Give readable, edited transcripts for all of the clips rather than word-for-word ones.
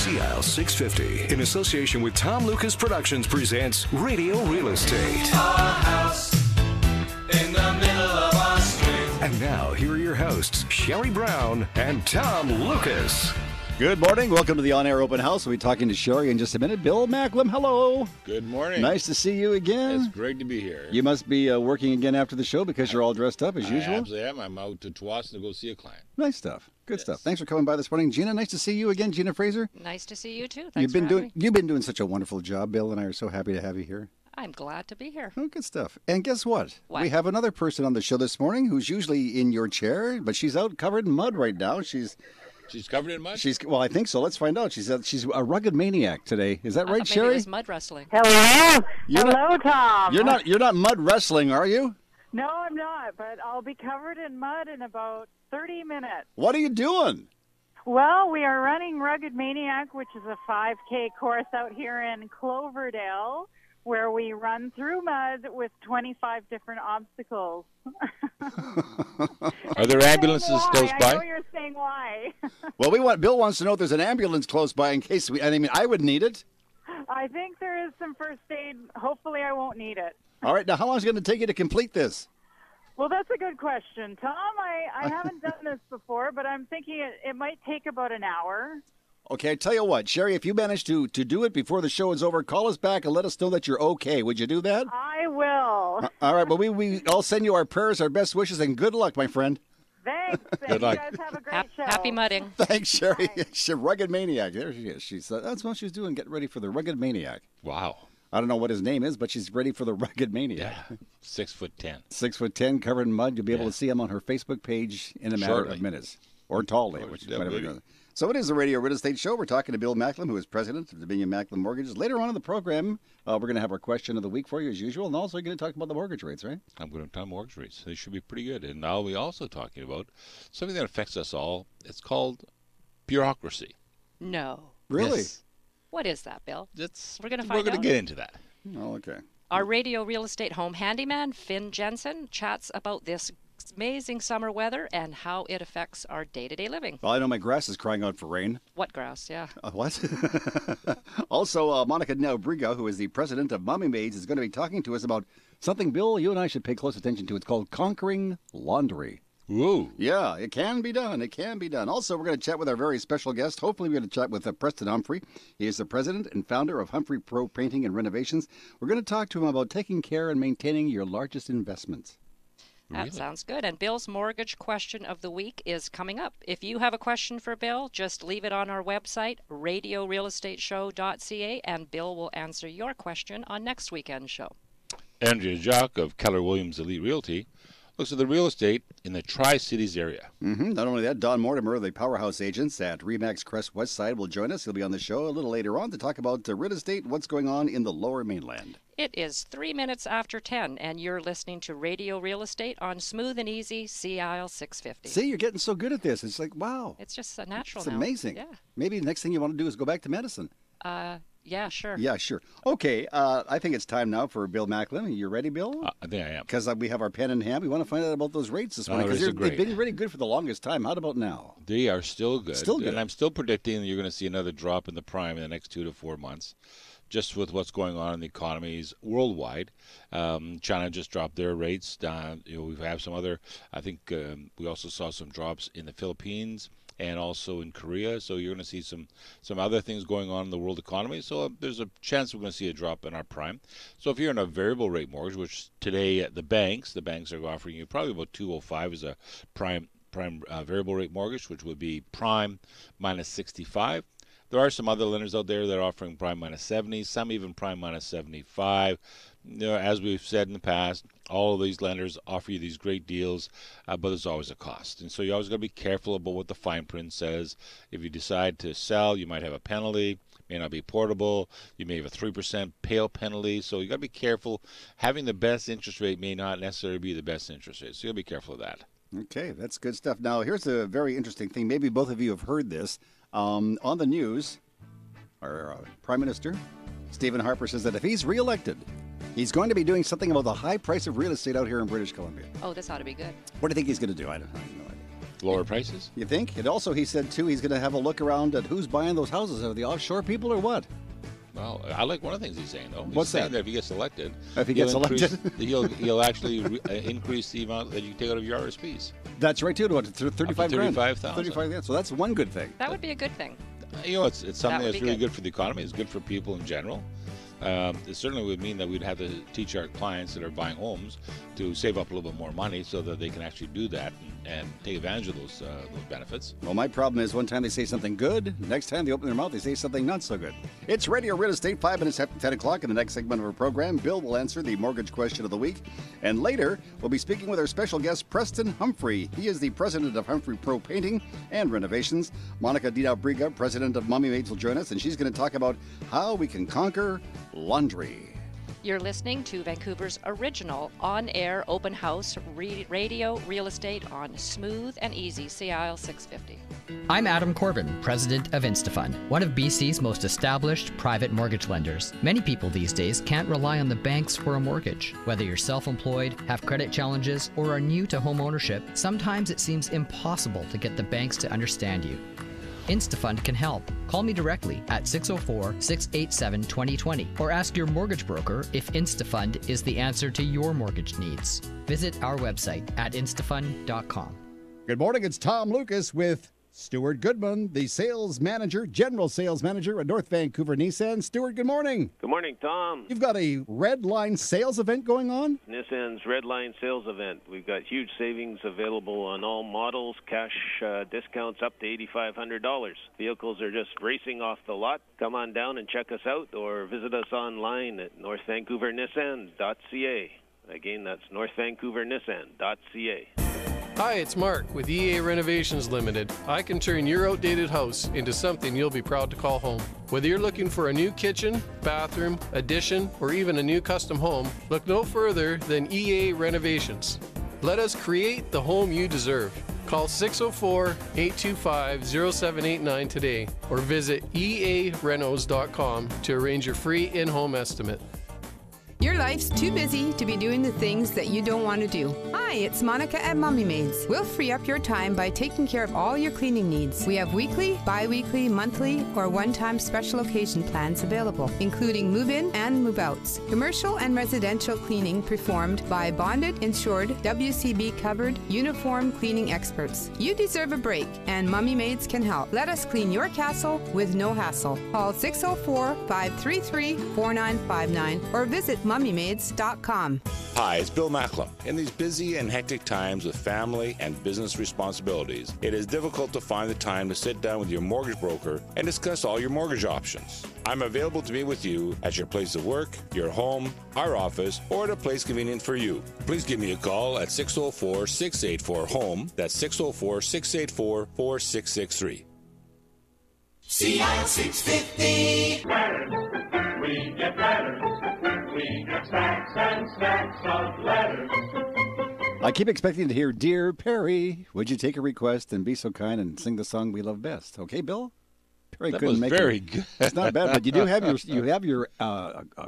CIL 650, in association with Tom Lucas Productions, presents Radio Real Estate. Our house in the middle of our street. And now, here are your hosts, Sherry Brown and Tom Lucas. Good morning. Welcome to the On-Air Open House. We'll be talking to Sherry in just a minute. Bill Macklem, hello. Good morning. Nice to see you again. It's great to be here. You must be working again after the show because you're all dressed up as usual. I absolutely am. I'm out to Tawas to go see a client. Nice stuff. Good stuff. Thanks for coming by this morning. Gina, nice to see you again. Gina Fraser. Nice to see you too. You've been doing such a wonderful job. Bill and I are so happy to have you here. I'm glad to be here. Oh, good stuff. And guess what? What? We have another person on the show this morning who's usually in your chair, but she's out covered in mud right now. She's covered in mud? Well, I think so. Let's find out. She's a rugged maniac today. Is that right, Maybe Sherry? it was mud wrestling. Hello. Hello, Tom. You're not mud wrestling, are you? No, I'm not, but I'll be covered in mud in about 30 minutes. What are you doing? Well, we are running Rugged Maniac, which is a 5K course out here in Cloverdale, where we run through mud with 25 different obstacles. Are there ambulances close by? I know you're saying why. Well, Bill wants to know if there's an ambulance close by in case I would need it. I think there is some first aid. Hopefully I won't need it. All right, now how long is it going to take you to complete this? Well, that's a good question, Tom. I haven't done this before, but I'm thinking it might take about an hour. Okay, I tell you what, Sherry, if you manage to do it before the show is over, call us back and let us know that you're okay. Would you do that? I will. All right, but we all send you our prayers, our best wishes, and good luck, my friend. Thanks. Good luck. You guys have a great show. Happy mudding. Thanks, Sherry. She's a rugged maniac. There she is. That's what she's doing, getting ready for the rugged maniac. Wow. I don't know what his name is, but she's ready for the rugged maniac. Yeah. 6'10". 6'10", covered in mud. You'll be able to see him on her Facebook page in a matter of minutes. Or tallly, which is whatever. So it is the Radio Real Estate Show. We're talking to Bill Macklem, who is president of Dominion Macklem Mortgages. Later on in the program, we're going to have our question of the week for you as usual, and also going to talk about the mortgage rates, right? I'm going to talk mortgage rates. They should be pretty good. And now we're also talking about something that affects us all. It's called bureaucracy. No. Really? Yes. What is that, Bill? We're going to We're find going out. to get into that. Oh, okay. Our radio real estate home handyman, Finn Jensen, chats about this amazing summer weather and how it affects our day-to-day living. Well, I know my grass is crying out for rain. What grass? Yeah. What? Also, Monica Neubriga, who is the president of Mommy Maids, is going to be talking to us about something, Bill, you and I should pay close attention to. It's called conquering laundry. Whoa. Yeah, it can be done. It can be done. Also, we're going to chat with our very special guest. Hopefully, we're going to chat with Preston Humphrey. He is the president and founder of Humphrey Pro Painting and Renovations. We're going to talk to him about taking care and maintaining your largest investments. That sounds good. And Bill's mortgage question of the week is coming up. If you have a question for Bill, just leave it on our website, radiorealestateshow.ca, and Bill will answer your question on next weekend's show. Andrea Jock of Keller Williams Elite Realty looks at the real estate in the Tri-Cities area. Not only that, Don Mortimer, the powerhouse agents at Remax Crest West Side, will join us. He'll be on the show a little later on to talk about real estate and what's going on in the Lower Mainland. It is 3 minutes after 10, and you're listening to Radio Real Estate on Smooth and Easy CIL 650. See, you're getting so good at this. It's like, wow. It's just a natural It's now. amazing. Yeah. Maybe the next thing you want to do is go back to medicine. Yeah, sure. Yeah, sure. Okay, I think it's time now for Bill Macklem. You ready, Bill? I think I am. Because we have our pen in hand. We want to find out about those rates this morning. Because they've been really good for the longest time. How about now? They are still good. Still good. And I'm still predicting you're going to see another drop in the prime in the next 2 to 4 months, just with what's going on in the economies worldwide. China just dropped their rates down. We've had some other, I think we also saw some drops in the Philippines and also in Korea. So you're going to see some other things going on in the world economy. So there's a chance we're going to see a drop in our prime. So if you're in a variable rate mortgage, which today at the banks are offering you probably about 205 as a prime variable rate mortgage, which would be prime minus 65. There are some other lenders out there that are offering prime minus 70, some even prime minus 75. As we've said in the past, all of these lenders offer you these great deals, but there's always a cost. And so you always got to be careful about what the fine print says. If you decide to sell, you might have a penalty. May not be portable. You may have a 3% pale penalty. So you got to be careful. Having the best interest rate may not necessarily be the best interest rate. So you got to be careful of that. Okay, that's good stuff. Now, here's a very interesting thing. Maybe both of you have heard this. On the news, our Prime Minister, Stephen Harper, says that if he's reelected, he's going to be doing something about the high price of real estate out here in British Columbia. Oh, this ought to be good. What do you think he's going to do? I have no idea. Lower prices? You think? And also, he said, too, he's going to have a look around at who's buying those houses. Are the offshore people or what? Well, I like one of the things he's saying, though. What's saying that? If he gets elected, If he gets elected? he'll actually increase the amount that you can take out of your RSPs. That's right, too. To 35 grand. 35,000. 35 grand. So that's one good thing. That would be a good thing. You know, it's something would that's be really good. good for the economy. It's good for people in general. It certainly would mean that we'd have to teach our clients that are buying homes to save up a little bit more money so that they can actually do that and take advantage of those benefits. Well, my problem is one time they say something good, next time they open their mouth, they say something not so good. It's Radio Real Estate, 5 minutes after 10 o'clock. In the next segment of our program, Bill will answer the mortgage question of the week. And later, we'll be speaking with our special guest, Preston Humphrey. He is the president of Humphrey Pro Painting and Renovations. Monica Dina-Briga, president of Mummy Maids, will join us, and she's going to talk about how we can conquer laundry. You're listening to Vancouver's original on-air open house radio real estate on smooth and easy CIL 650. I'm Adam Corbin, president of InstaFund, one of BC's most established private mortgage lenders. Many people these days can't rely on the banks for a mortgage. Whether you're self-employed, have credit challenges, or are new to home ownership, sometimes it seems impossible to get the banks to understand you. InstaFund can help. Call me directly at 604-687-2020 or ask your mortgage broker if InstaFund is the answer to your mortgage needs. Visit our website at instafund.com. Good morning, it's Tom Lucas with Stuart Goodman, the general sales manager at North Vancouver Nissan. Stuart, good morning. Good morning, Tom. You've got a Red Line sales event going on? Nissan's Red Line sales event. We've got huge savings available on all models, cash discounts up to $8,500. Vehicles are just racing off the lot. Come on down and check us out or visit us online at northvancouvernissan.ca. Again, that's northvancouvernissan.ca. Hi, it's Mark with EA Renovations Limited. I can turn your outdated house into something you'll be proud to call home. Whether you're looking for a new kitchen, bathroom, addition, or even a new custom home, look no further than EA Renovations. Let us create the home you deserve. Call 604-825-0789 today or visit earenos.com to arrange your free in-home estimate. Your life's too busy to be doing the things that you don't want to do. Hi, it's Monica at Mummy Maids. We'll free up your time by taking care of all your cleaning needs. We have weekly, bi-weekly, monthly, or one-time special occasion plans available, including move-in and move-outs. Commercial and residential cleaning performed by bonded, insured, WCB-covered, uniform cleaning experts. You deserve a break, and Mummy Maids can help. Let us clean your castle with no hassle. Call 604-533-4959 or visit mummymaids.com. Hi, it's Bill Macklem. In these busy and hectic times with family and business responsibilities, it is difficult to find the time to sit down with your mortgage broker and discuss all your mortgage options. I'm available to meet with you at your place of work, your home, our office, or at a place convenient for you. Please give me a call at 604-684-HOME. That's 604-684-4663. CIL 650. We get letters. We get stacks and stacks of letters. I keep expecting to hear, Dear Perry, would you take a request and be so kind and sing the song we love best? Okay, Bill? Perry that couldn't was make very it. good. It's not bad, but you do have your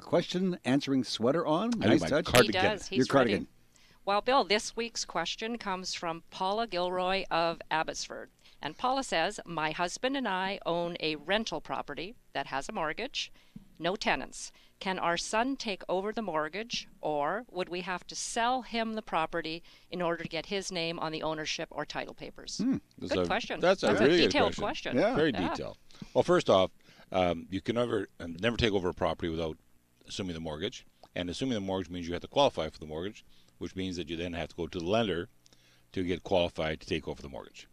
question answering sweater on. I Nice do my touch. cardigan. He does. He's your cardigan. ready. Well, Bill, this week's question comes from Paula Gilroy of Abbotsford. And Paula says, my husband and I own a rental property that has a mortgage, no tenants. Can our son take over the mortgage, or would we have to sell him the property in order to get his name on the ownership or title papers? Good question. That's a really detailed good question. Yeah. Very detailed. Well, first off, you can never take over a property without assuming the mortgage. And assuming the mortgage means you have to qualify for the mortgage, which means that you then have to go to the lender to get qualified to take over the mortgage.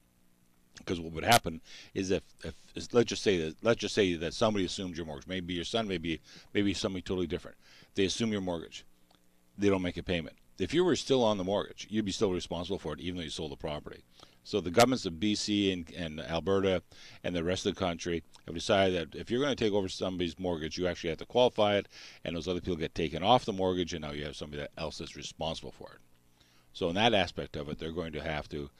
Because what would happen is if let's just say that somebody assumes your mortgage, maybe your son, maybe somebody totally different. They assume your mortgage, they don't make a payment. If you were still on the mortgage, you'd be still responsible for it, even though you sold the property. So the governments of BC and Alberta and the rest of the country have decided that if you're going to take over somebody's mortgage, you actually have to qualify it, and those other people get taken off the mortgage, and now you have somebody else that's responsible for it. So in that aspect of it, they're going to have to,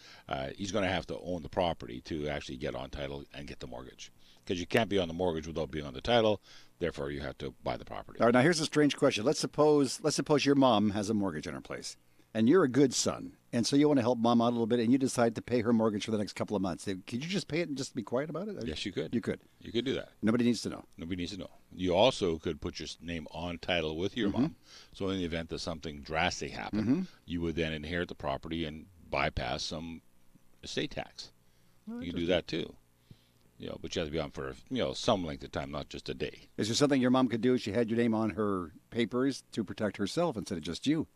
he's going to have to own the property to actually get on title and get the mortgage. Because you can't be on the mortgage without being on the title, therefore you have to buy the property. All right, now here's a strange question. Let's suppose your mom has a mortgage on her place, and you're a good son, And so you want to help Mom out a little bit, and you decide to pay her mortgage for the next couple of months. Could you just pay it and just be quiet about it? Yes, you could. You could. You could do that. Nobody needs to know. Nobody needs to know. You also could put your name on title with your mom. So in the event that something drastic happened, you would then inherit the property and bypass some estate tax. You can do that too. But you have to be on for some length of time, not just a day. Is there something your mom could do if she had your name on her papers to protect herself instead of just you?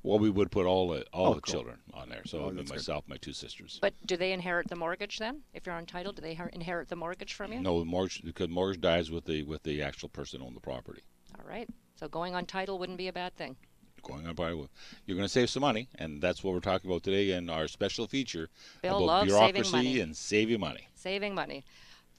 Well, we would put all the children on there. So myself, my 2 sisters. But do they inherit the mortgage then? If you're on title, do they inherit the mortgage from you? No, the mortgage, because mortgage dies with the actual person who owned the property. All right. So going on title wouldn't be a bad thing. Going on title, you're going to save some money, and that's what we're talking about today in our special feature Bill about loves bureaucracy saving money. and saving money. Saving money.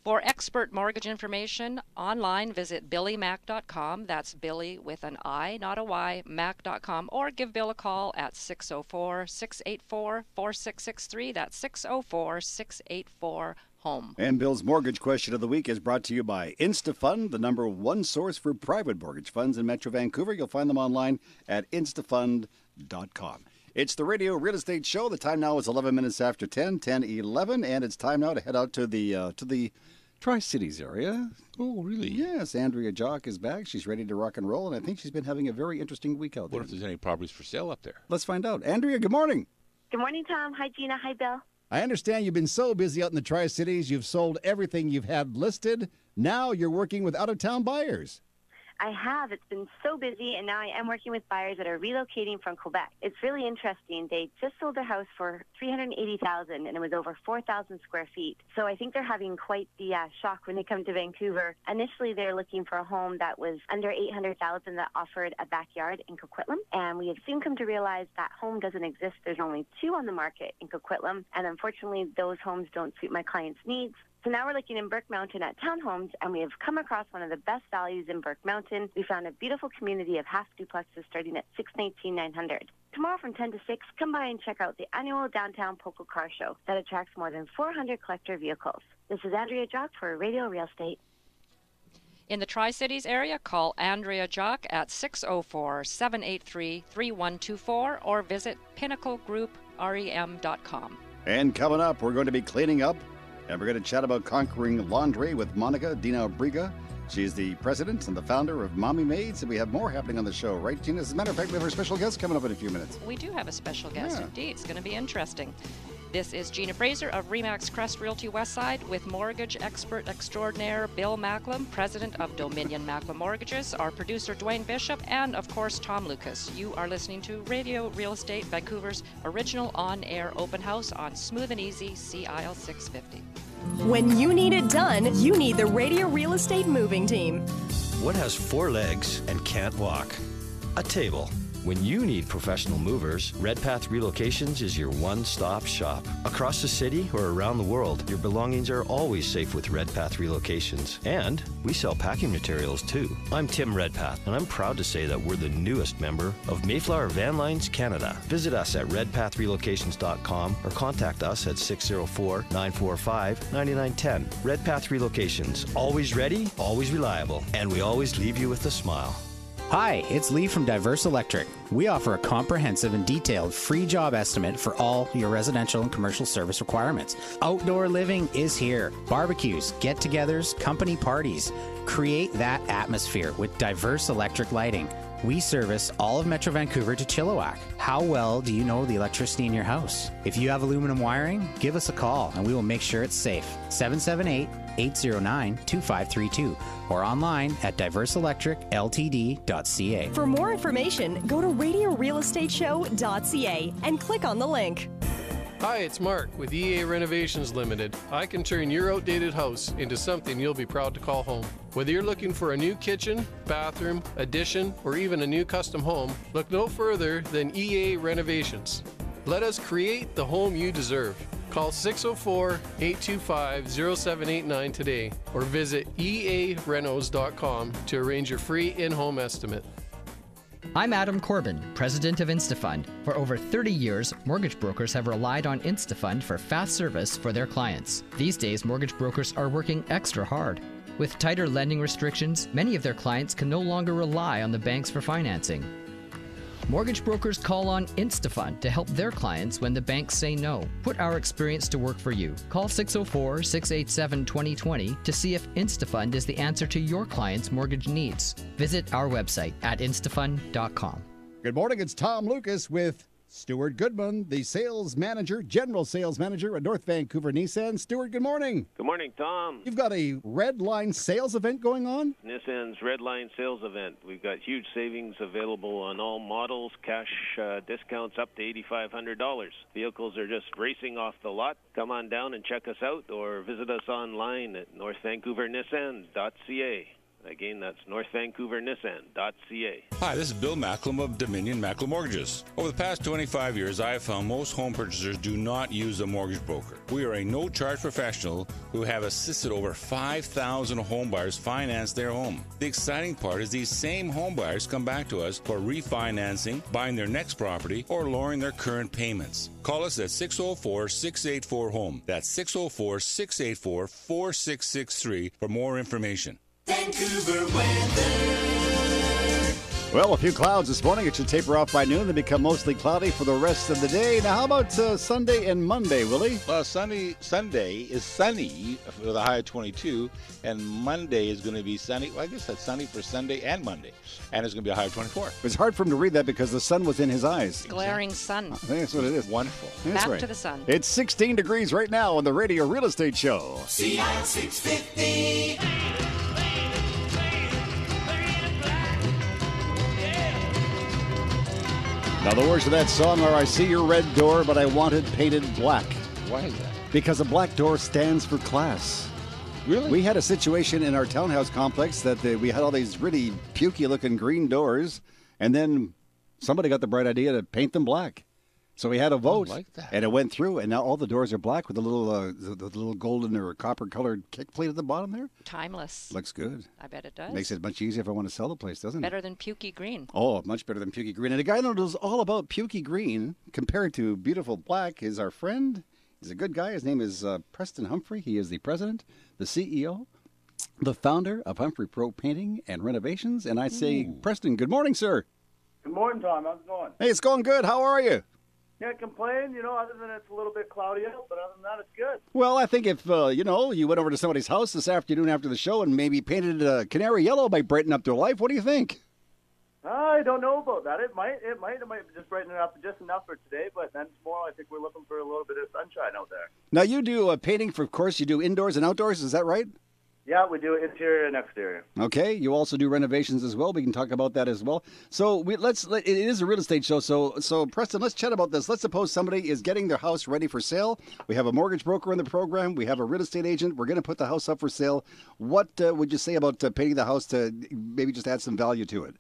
For expert mortgage information online, visit billymac.com. That's Billy with an I, not a Y, mac.com. Or give Bill a call at 604-684-4663. That's 604-684-HOME. And Bill's mortgage question of the week is brought to you by InstaFund, the #1 source for private mortgage funds in Metro Vancouver. You'll find them online at instafund.com. It's the Radio Real Estate Show. The time now is 11 minutes after 10, 10:11, and it's time now to head out to the Tri-Cities area. Oh, really? Yes, Andrea Jock is back. She's ready to rock and roll, and I think she's been having a very interesting week out there. What if there's any properties for sale up there? Let's find out. Andrea, good morning. Good morning, Tom. Hi, Gina. Hi, Bill. I understand you've been so busy out in the Tri-Cities, you've sold everything you've had listed. Now you're working with out-of-town buyers. I have. It's been so busy, and now I am working with buyers that are relocating from Quebec. It's really interesting. They just sold their house for $380,000, and it was over 4,000 square feet. So I think they're having quite the shock when they come to Vancouver. Initially, they're looking for a home that was under $800,000 that offered a backyard in Coquitlam, and we have soon come to realize that home doesn't exist. There's only 2 on the market in Coquitlam, and unfortunately, those homes don't suit my client's needs. So now we're looking in Burke Mountain at townhomes, and we have come across one of the best values in Burke Mountain. We found a beautiful community of half duplexes starting at $619,900. Tomorrow from 10 to 6, come by and check out the annual Downtown Poco Car Show that attracts more than 400 collector vehicles. This is Andrea Jock for Radio Real Estate. In the Tri-Cities area, call Andrea Jock at 604-783-3124 or visit pinnaclegrouprem.com. And coming up, we're going to be cleaning up, and we're going to chat about conquering laundry with Monica Dina Briga. She's the president and the founder of Mommy Maids, and we have more happening on the show, right, Gina? As a matter of fact, we have our special guest coming up in a few minutes. We do have a special guest, indeed. It's going to be interesting. This is Gina Fraser of Remax Crest Realty Westside with mortgage expert extraordinaire Bill Macklem, president of Dominion Macklem Mortgages, our producer Dwayne Bishop, and of course Tom Lucas. You are listening to Radio Real Estate, Vancouver's original on-air open house on Smooth and Easy CIL 650. When you need it done, you need the Radio Real Estate moving team. What has 4 legs and can't walk? A table. When you need professional movers, Redpath Relocations is your one-stop shop. Across the city or around the world, your belongings are always safe with Redpath Relocations. And we sell packing materials too. I'm Tim Redpath, and I'm proud to say that we're the newest member of Mayflower Van Lines Canada. Visit us at redpathrelocations.com or contact us at 604-945-9910. Redpath Relocations, always ready, always reliable, and we always leave you with a smile. Hi, it's Lee from Diverse Electric. We offer a comprehensive and detailed free job estimate for all your residential and commercial service requirements. Outdoor living is here. Barbecues, get-togethers, company parties. Create that atmosphere with Diverse Electric Lighting. We service all of Metro Vancouver to Chilliwack. How well do you know the electricity in your house? If you have aluminum wiring, give us a call and we will make sure it's safe. 778-809-2532 or online at diverseelectricltd.ca. For more information, go to radiorealestateshow.ca and click on the link. Hi, it's Mark with EA Renovations Limited. I can turn your outdated house into something you'll be proud to call home. Whether you're looking for a new kitchen, bathroom, addition, or even a new custom home, look no further than EA Renovations. Let us create the home you deserve. Call 604-825-0789 today or visit earenos.com to arrange your free in-home estimate. I'm Adam Corbin, president of InstaFund. For over 30 years, mortgage brokers have relied on InstaFund for fast service for their clients. These days, mortgage brokers are working extra hard. With tighter lending restrictions, many of their clients can no longer rely on the banks for financing. Mortgage brokers call on InstaFund to help their clients when the banks say no. Put our experience to work for you. Call 604-687-2020 to see if InstaFund is the answer to your client's mortgage needs. Visit our website at instafund.com. Good morning. It's Tom Lucas with Stuart Goodman, the general sales manager at North Vancouver Nissan. Stuart, good morning. Good morning, Tom. You've got a Red Line sales event going on? Nissan's Red Line sales event. We've got huge savings available on all models, cash discounts up to $8,500. Vehicles are just racing off the lot. Come on down and check us out or visit us online at northvancouvernissan.ca. Again, that's northvancouvernissan.ca. Hi, this is Bill Macklem of Dominion Macklem Mortgages. Over the past 25 years, I have found most home purchasers do not use a mortgage broker. We are a no-charge professional who have assisted over 5,000 home buyers finance their home. The exciting part is these same home buyers come back to us for refinancing, buying their next property, or lowering their current payments. Call us at 604-684-HOME. That's 604-684-4663 for more information. Vancouver weather. Well, a few clouds this morning. It should taper off by noon, then become mostly cloudy for the rest of the day. Now, how about Sunday and Monday, Willie? Well, Sunday is sunny with a high of 22, and Monday is going to be sunny. Well, I guess that's sunny for Sunday and Monday, and it's going to be a high of 24. It's hard for him to read that because the sun was in his eyes. Glaring sun. I think that's what it is. Wonderful. That's Back to the sun. It's 16 degrees right now on the Radio Real Estate Show. CI 650. Now, the words of that song are, I see your red door, but I want it painted black. Why is that? Because a black door stands for class. Really? We had a situation in our townhouse complex that we had all these really pukey-looking green doors, and then somebody got the bright idea to paint them black. So we had a vote, like that. and it went through, and now all the doors are black with a little the little golden or copper-colored kick plate at the bottom there. Timeless. Looks good. I bet it does. Makes it much easier if I want to sell the place, doesn't it? Better than pukey green. Oh, much better than pukey green. And a guy that knows all about pukey green compared to beautiful black is our friend. He's a good guy. His name is Preston Humphrey. He is the president, the CEO, the founder of Humphrey Pro Painting and Renovations. And I say, Preston, good morning, sir. Good morning, Tom. How's it going? Hey, it's going good. How are you? Can't complain, other than it's a little bit cloudy out, but other than that, it's good. Well, I think if, you went over to somebody's house this afternoon after the show and maybe painted canary yellow might brighten up their life. What do you think? I don't know about that. It might just brighten it up just enough for today, but then tomorrow I think we're looking for a little bit of sunshine out there. Now, you do painting of course, you do indoors and outdoors, is that right? Yeah, we do interior and exterior. Okay, you also do renovations as well. We can talk about that as well. So it is a real estate show. So Preston, let's chat about this. Let's suppose somebody is getting their house ready for sale. We have a mortgage broker in the program. We have a real estate agent. We're going to put the house up for sale. What would you say about painting the house to maybe just add some value to it?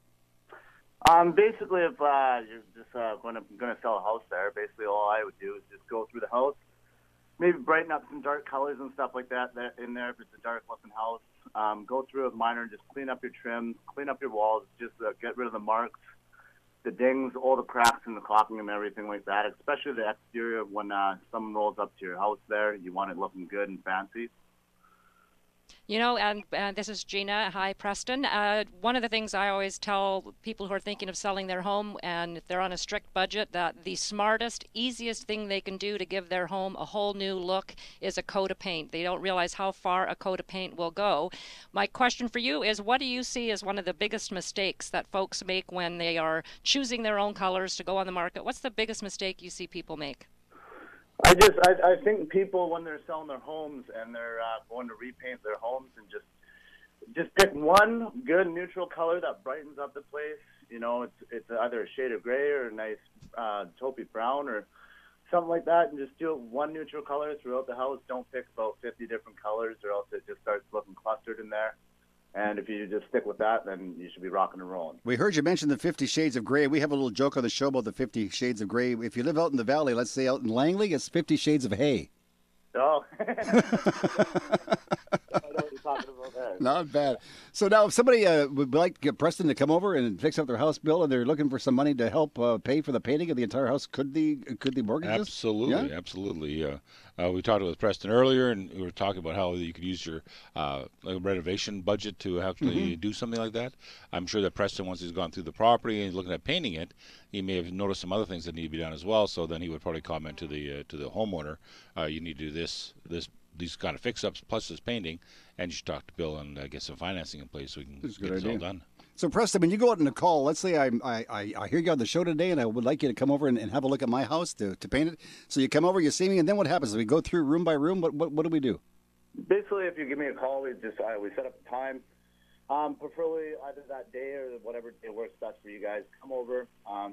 Basically, if you're just going to sell a house there, basically all I would do is just go through the house. Maybe brighten up some dark colors and stuff like that in there if it's a dark-looking house. Go through it minor and just clean up your trims, clean up your walls, just get rid of the marks, the dings, all the cracks in the caulking and everything like that, especially the exterior when someone rolls up to your house there. You want it looking good and fancy. And this is Gina. Hi, Preston. One of the things I always tell people who are thinking of selling their home, and if they're on a strict budget, that the smartest, easiest thing they can do to give their home a whole new look is a coat of paint. They don't realize how far a coat of paint will go. My question for you is, what do you see as one of the biggest mistakes that folks make when they are choosing their own colors to go on the market? What's the biggest mistake you see people make? I think people, when they're selling their homes and they're going to repaint their homes, and just pick one good neutral color that brightens up the place. It's either a shade of gray or a nice taupey brown or something like that, and just do one neutral color throughout the house. Don't pick about 50 different colors, or else it just starts looking clustered in there. And if you just stick with that, then you should be rocking and rolling. We heard you mention the 50 Shades of Grey. We have a little joke on the show about the 50 Shades of Grey. If you live out in the valley, let's say out in Langley, it's 50 Shades of Hay. Oh. I know what you're talking about there. Not bad. So now, if somebody would like Preston to come over and fix up their house bill, and they're looking for some money to help pay for the painting of the entire house, could the mortgage? Absolutely, absolutely. We talked with Preston earlier, and we were talking about how you could use your renovation budget to actually do something like that. I'm sure that Preston, once he's gone through the property and he's looking at painting it, he may have noticed some other things that need to be done as well. So then he would probably comment to the homeowner, you need to do these kind of fix-ups plus this painting, and you should talk to Bill and get some financing in place so we can get this all done. So, Preston, when you go out on a call, let's say I hear you on the show today, and I would like you to come over and have a look at my house to paint it. So you come over, you see me, and then what happens? We go through room by room. What do we do? Basically, if you give me a call, we set up a time. Preferably either that day or whatever day works best for you guys. Come over,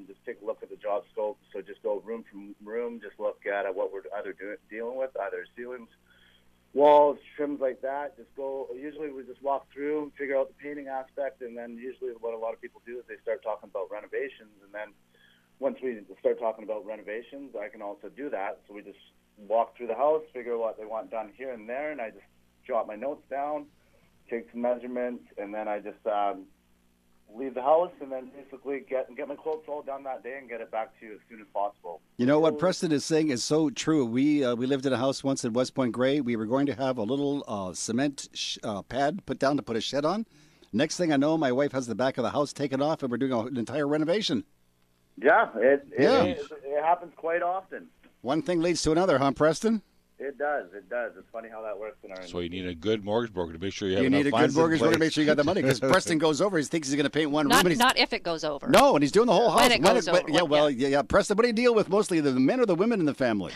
just take a look at the job scope. So just go room from room, just look at what we're either dealing with, either ceilings, walls, trims like that. Usually we just walk through and figure out the painting aspect, and then usually what a lot of people do is they start talking about renovations, and then once we start talking about renovations, I can also do that. So we just walk through the house, figure out what they want done here and there, and I just jot my notes down, take some measurements, and then I just leave the house and then basically get my quotes all done that day and get it back to you as soon as possible. You know what Preston is saying is so true. We lived in a house once at West Point Grey. We were going to have a little cement pad put down to put a shed on. Next thing I know, my wife has the back of the house taken off, and we're doing an entire renovation. Yeah, it happens quite often. One thing leads to another, huh, Preston? It does. It's funny how that works in our industry. So you need a good mortgage broker to make sure you have enough funds. You need a good mortgage broker to make sure you got the money, because Preston goes over. He thinks he's going to paint one room. Not if it goes over. No, and he's doing the whole house. When it goes over. Preston, what do you deal with mostly, the men or the women in the family?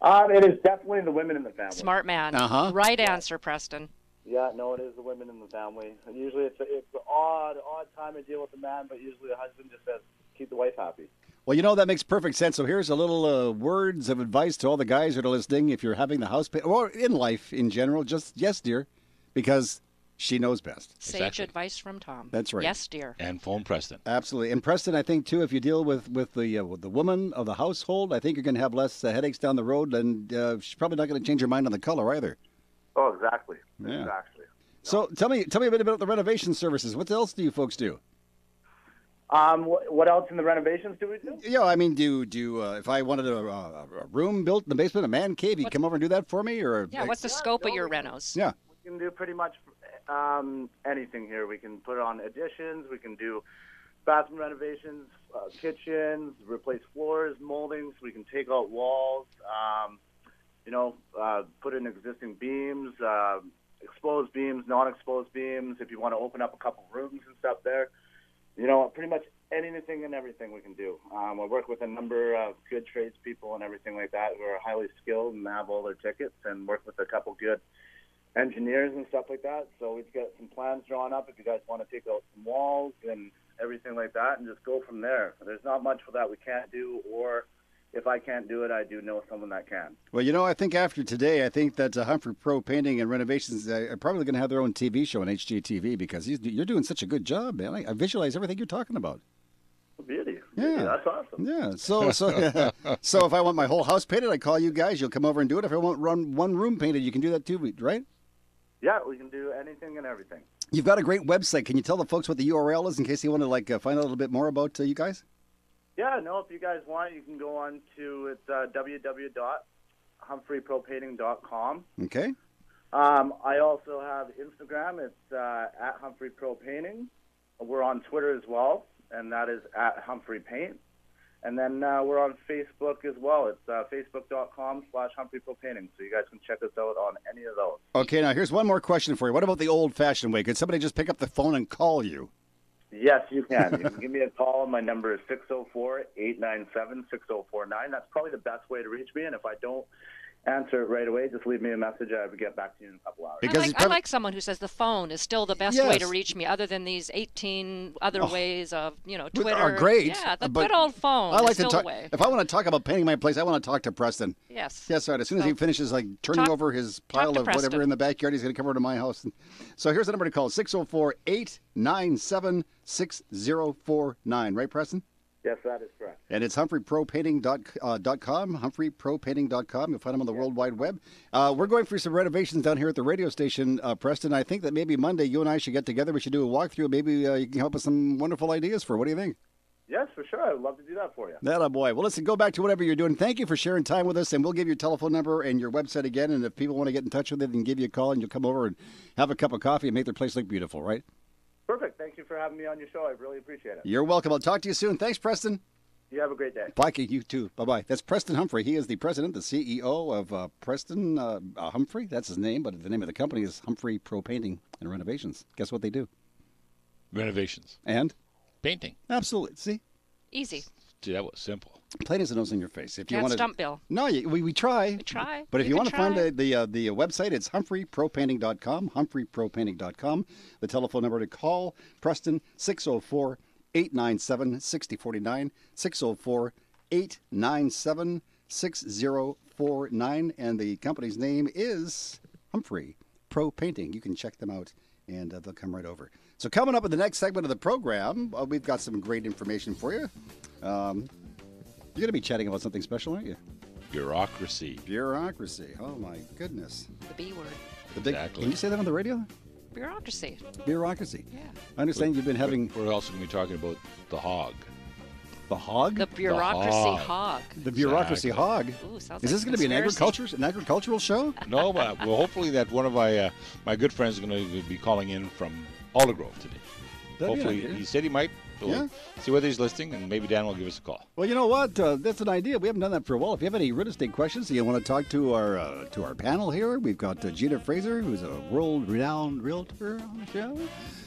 It is definitely the women in the family. Smart man. Right answer, Preston. Yeah, no, it is the women in the family. Usually it's an odd time to deal with the man, but usually the husband just says, keep the wife happy. Well, that makes perfect sense. So here's a little words of advice to all the guys that are listening. If you're having the house paint, or in life in general, just yes, dear, because she knows best. Sage advice from Tom. That's right. Yes, dear. And phone Preston. Absolutely. And Preston, I think, too, if you deal with the woman of the household, I think you're going to have less headaches down the road, and she's probably not going to change her mind on the color either. Oh, exactly. Yeah. Exactly. So tell me a bit about the renovation services. What else do you folks do? What else in the renovations do we do? Yeah, I mean, do if I wanted a room built in the basement, a man cave, you come over and do that for me? Or what's the scope of your renos? Yeah. We can do pretty much anything here. We can put on additions. We can do bathroom renovations, kitchens, replace floors, moldings. We can take out walls, put in existing beams, exposed beams, non-exposed beams. If you want to open up a couple rooms and stuff there. Pretty much anything and everything we can do. I work with a number of good tradespeople and everything like that who are highly skilled and have all their tickets, and work with a couple good engineers and stuff like that. So we've got some plans drawn up if you guys want to take out some walls and everything like that and just go from there. There's not much for that we can't do, or if I can't do it, I do know someone that can. Well, I think after today, I think that Humphrey Pro Painting and Renovations are probably going to have their own TV show on HGTV, because you're doing such a good job, man. I visualize everything you're talking about. Beauty. Yeah. That's awesome. Yeah. So if I want my whole house painted, I call you guys. You'll come over and do it. If I want one room painted, you can do that too, right? Yeah, we can do anything and everything. You've got a great website. Can you tell the folks what the URL is in case you want to find out a little bit more about you guys? Yeah, no, if you guys want, you can go on to www.humphreypropainting.com. Okay. I also have Instagram. It's at Humphrey Pro Painting. We're on Twitter as well, and that is at Humphrey Paint. And then we're on Facebook as well. It's facebook.com/Humphrey Pro Painting. So you guys can check us out on any of those. Okay, now here's one more question for you. What about the old-fashioned way? Could somebody just pick up the phone and call you? Yes, you can. You can give me a call. My number is 604-897-6049. That's probably the best way to reach me. And if I don't answer it right away, just leave me a message. I will get back to you in a couple hours. I like someone who says the phone is still the best way to reach me, other than these 18 other ways of, Twitter. Are great. Yeah, the good old phone. I like is still to talk. The way. If I want to talk about painting my place, I want to talk to Preston. Yes. Yes, right. As soon as he finishes turning over his pile of whatever in the backyard, he's going to come over to my house. So here's the number to call: 604-897-6049. Right, Preston? Yes, that is correct. And it's humphreypropainting.com, humphreypropainting.com. You'll find them on the World Wide Web. We're going through some renovations down here at the radio station, Preston. I think that maybe Monday you and I should get together. We should do a walkthrough. Maybe you can help us some wonderful ideas for. What do you think? Yes, for sure. I would love to do that for you. That a boy. Well, listen, go back to whatever you're doing. Thank you for sharing time with us, and we'll give your telephone number and your website again. And if people want to get in touch with it, they can give you a call, and you'll come over and have a cup of coffee and make their place look beautiful, right? Perfect. Thank you for having me on your show. I really appreciate it. You're welcome. I'll talk to you soon. Thanks, Preston. You have a great day. Bye, you too. Bye-bye. That's Preston Humphrey. He is the president, the CEO of Preston Humphrey. That's his name, but the name of the company is Humphrey Pro Painting and Renovations. Guess what they do? Renovations. And? Painting. Absolutely. See? Easy. Gee, that was simple. Plain as a nose in your face. If you Can't want stump Bill. No, we try. We try. But if you want to find try. the website, it's humphreypropainting.com, humphreypropainting.com. The telephone number to call, Preston, 604-897-6049, 604-897-6049. And the company's name is Humphrey Pro Painting. You can check them out, and they'll come right over. So coming up in the next segment of the program, we've got some great information for you. You're going to be chatting about something special, aren't you? Bureaucracy. Bureaucracy. Oh, my goodness. The B word. The big, Exactly. Can you say that on the radio? Bureaucracy. Bureaucracy. Yeah. I understand you've been having... We're also going to be talking about the hog. The hog? The bureaucracy hog. The bureaucracy hog. Ooh, sounds Is this like going to be an conspiracy. agricultural show? No, but well, hopefully that one of my good friends is going to be calling in from Aldergrove today. That'd be an Hopefully, idea. he said he might. So Yeah. see whether he's listening, and maybe Dan will give us a call. Well, you know what? That's an idea. We haven't done that for a while. If you have any real estate questions and you want to talk to our panel here, we've got Gina Fraser, who's a world-renowned realtor on the show.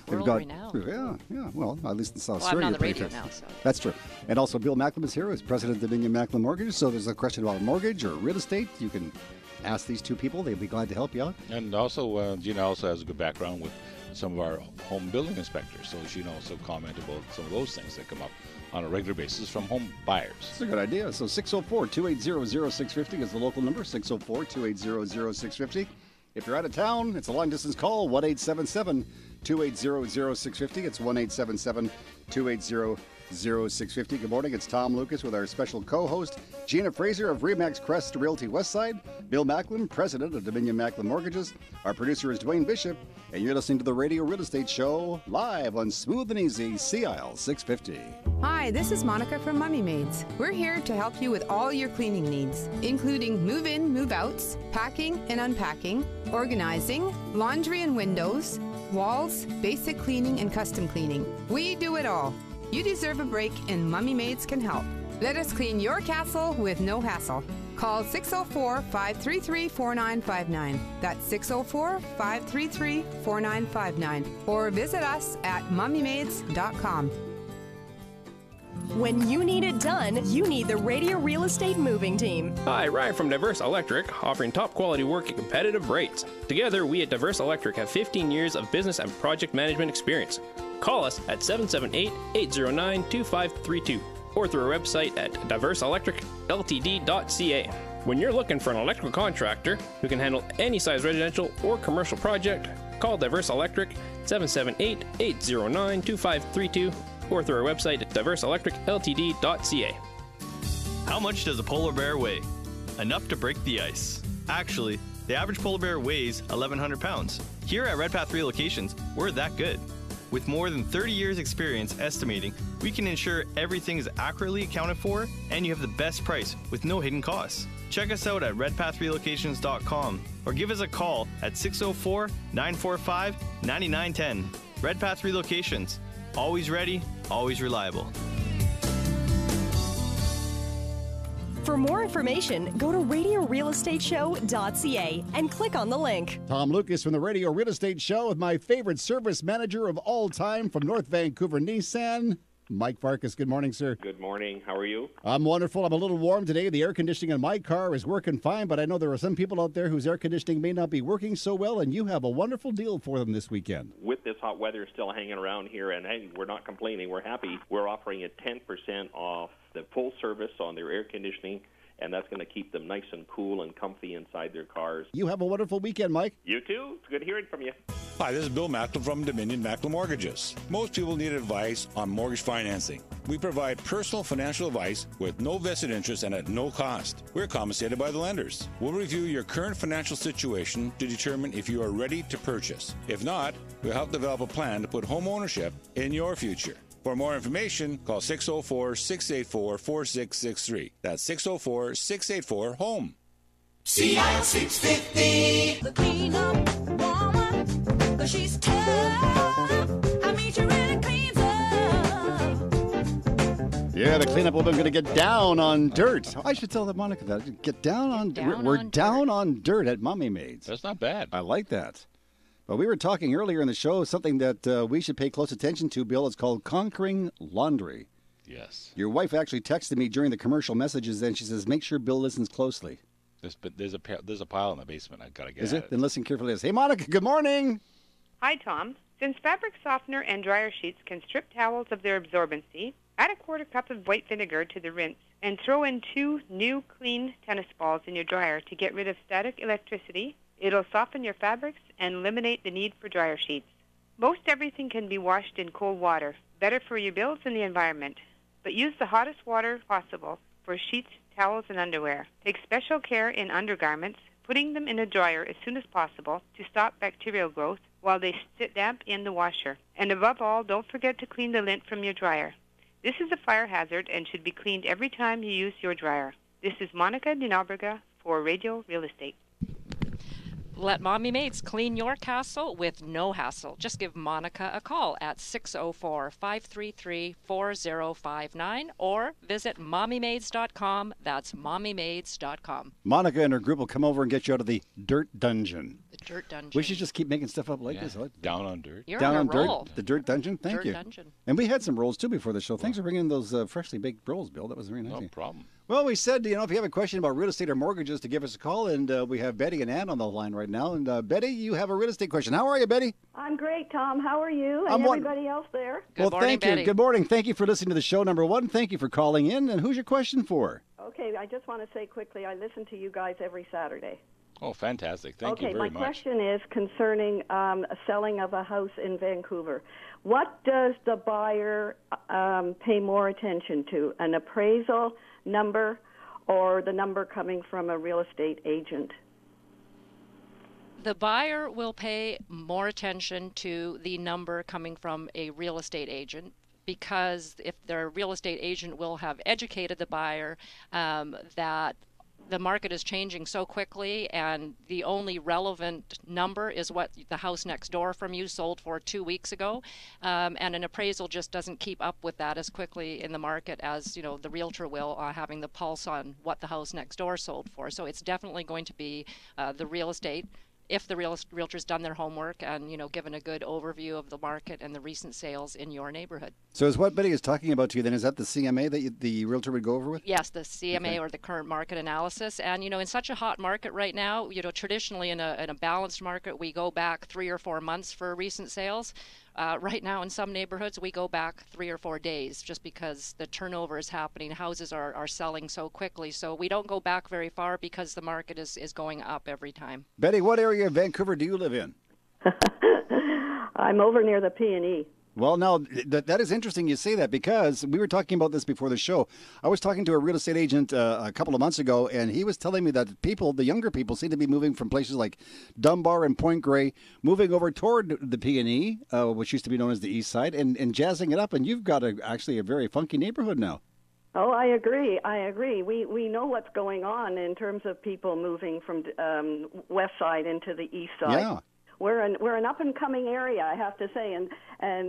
World-renowned? Yeah. Well, at least in South Well, I'm Surrey. on you're the pretty radio good. now, so. That's true. And also Bill Macklem is here, who's president of Dominion Macklem Mortgage. So there's a question about mortgage or real estate. You can ask these two people. They'll be glad to help you out. And also, Gina also has a good background with some of our home building inspectors, so she can also comment about some of those things that come up on a regular basis from home buyers. That's a good idea. So 604-280-0650 is the local number, 604-280-0650. If you're out of town, it's a long-distance call, 1-877-280-0650. It's 1-877-280-0650. Good morning. It's Tom Lucas with our special co-host, Gina Fraser of Remax Crest Realty Westside, Bill Macklem, president of Dominion Macklem Mortgages. Our producer is Dwayne Bishop, and you're listening to the Radio Real Estate Show live on Smooth and Easy, CIL 650. Hi, this is Monica from Mummy Maids. We're here to help you with all your cleaning needs, including move-in, move-outs, packing and unpacking, organizing, laundry and windows, walls, basic cleaning and custom cleaning. We do it all. You deserve a break and Mummy Maids can help. Let us clean your castle with no hassle. Call 604-533-4959. That's 604-533-4959. Or visit us at mummymaids.com. When you need it done, you need the Radio Real Estate Moving Team. Hi, Ryan from Diverse Electric, offering top quality work at competitive rates. Together, we at Diverse Electric have 15 years of business and project management experience. Call us at 778-809-2532 or through our website at diverseelectricltd.ca. When you're looking for an electrical contractor who can handle any size residential or commercial project, call Diverse Electric 778-809-2532 or through our website at diverseelectricltd.ca. How much does a polar bear weigh? Enough to break the ice. Actually, the average polar bear weighs 1,100 pounds. Here at Redpath Relocations, we're that good. With more than 30 years experience estimating, we can ensure everything is accurately accounted for and you have the best price with no hidden costs. Check us out at redpathrelocations.com or give us a call at 604-945-9910. Redpath Relocations. Always ready, always reliable. For more information, go to RadioRealEstateShow.ca and click on the link. Tom Lucas from the Radio Real Estate Show with my favorite service manager of all time from North Vancouver Nissan, Mike Farkas. Good morning, sir. Good morning. How are you? I'm wonderful. I'm a little warm today. The air conditioning in my car is working fine, but I know there are some people out there whose air conditioning may not be working so well, and you have a wonderful deal for them this weekend. With this hot weather still hanging around here, and hey, we're not complaining. We're happy. We're offering a 10% off the full service on their air conditioning and that's going to keep them nice and cool and comfy inside their cars. You have a wonderful weekend, Mike. You too. It's good hearing from you. Hi, this is Bill Macklin from Dominion Macklin Mortgages. Most people need advice on mortgage financing. We provide personal financial advice with no vested interest and at no cost. We're compensated by the lenders. We'll review your current financial situation to determine if you are ready to purchase. If not, we'll help develop a plan to put home ownership in your future. For more information, call 604-684-4663. That's 604-684-HOME. CIL 650. The cleanup woman, 'cause she's tough. I mean, she really cleans up. Yeah, the cleanup woman going to get down on dirt. I should tell Monica that. Get down on dirt. We're down on dirt at Mommy Maids. That's not bad. I like that. But we were talking earlier in the show, something that we should pay close attention to, Bill. It's called conquering laundry. Yes. Your wife actually texted me during the commercial messages, and she says, make sure Bill listens closely. There's a pile in the basement. I've got to get Is at it? Then listen carefully. Hey, Monica, good morning. Hi, Tom. Since fabric softener and dryer sheets can strip towels of their absorbency, add a quarter cup of white vinegar to the rinse and throw in 2 new clean tennis balls in your dryer to get rid of static electricity. It'll soften your fabrics and eliminate the need for dryer sheets. Most everything can be washed in cold water, better for your bills and the environment. But use the hottest water possible for sheets, towels, and underwear. Take special care in undergarments, putting them in a dryer as soon as possible to stop bacterial growth while they sit damp in the washer. And above all, don't forget to clean the lint from your dryer. This is a fire hazard and should be cleaned every time you use your dryer. This is Monica Dinabrega for Radio Real Estate. Let Mommy Maids clean your castle with no hassle. Just give Monica a call at 604-533-4059 or visit mommymaids.com. That's mommymaids.com. Monica and her group will come over and get you out of the dirt dungeon. The dirt dungeon. We should just keep making stuff up like this. I like Down on dirt. You're Down on on a dirt. roll. The dirt dungeon. Thank Dirt you. dungeon. And we had some rolls too before the show. Thanks for bringing in those freshly baked rolls, Bill. That was very nice. No problem. Well, we said, if you have a question about real estate or mortgages, to give us a call. And we have Betty and Ann on the line right now. And Betty, you have a real estate question. How are you, Betty? I'm great, Tom. How are you? And I'm everybody else there? Good morning, thank you. Betty. Good morning. Thank you for listening to the show, number one. Thank you for calling in. And who's your question for? Okay, I just want to say quickly, I listen to you guys every Saturday. Oh, fantastic. Thank you very my much. question is concerning a selling of a house in Vancouver. What does the buyer pay more attention to, an appraisal number or the number coming from a real estate agent? The buyer will pay more attention to the number coming from a real estate agent, because if their real estate agent will have educated the buyer that the market is changing so quickly and the only relevant number is what the house next door from you sold for 2 weeks ago, and an appraisal just doesn't keep up with that as quickly in the market as the realtor will, having the pulse on what the house next door sold for. So it's definitely going to be the real estate, if the realtor's done their homework and given a good overview of the market and the recent sales in your neighborhood. So is what Betty is talking about to you then, is that the CMA that the realtor would go over with? Yes, the CMA, Okay. or the current market analysis. And in such a hot market right now, traditionally in a balanced market we go back 3 or 4 months for recent sales. Right now in some neighborhoods we go back 3 or 4 days, just because the turnover is happening. Houses are selling so quickly, so we don't go back very far because the market is going up every time. Betty, what area of Vancouver do you live in? I'm over near the P&E. Well, now, that is interesting you say that, because we were talking about this before the show. I was talking to a real estate agent a couple of months ago, and he was telling me that the younger people seem to be moving from places like Dunbar and Point Grey, moving over toward the P&E, which used to be known as the East Side, and jazzing it up. And you've got actually a very funky neighborhood now. Oh, I agree. We know what's going on in terms of people moving from West Side into the East Side. Yeah. We're an up and coming area, I have to say, and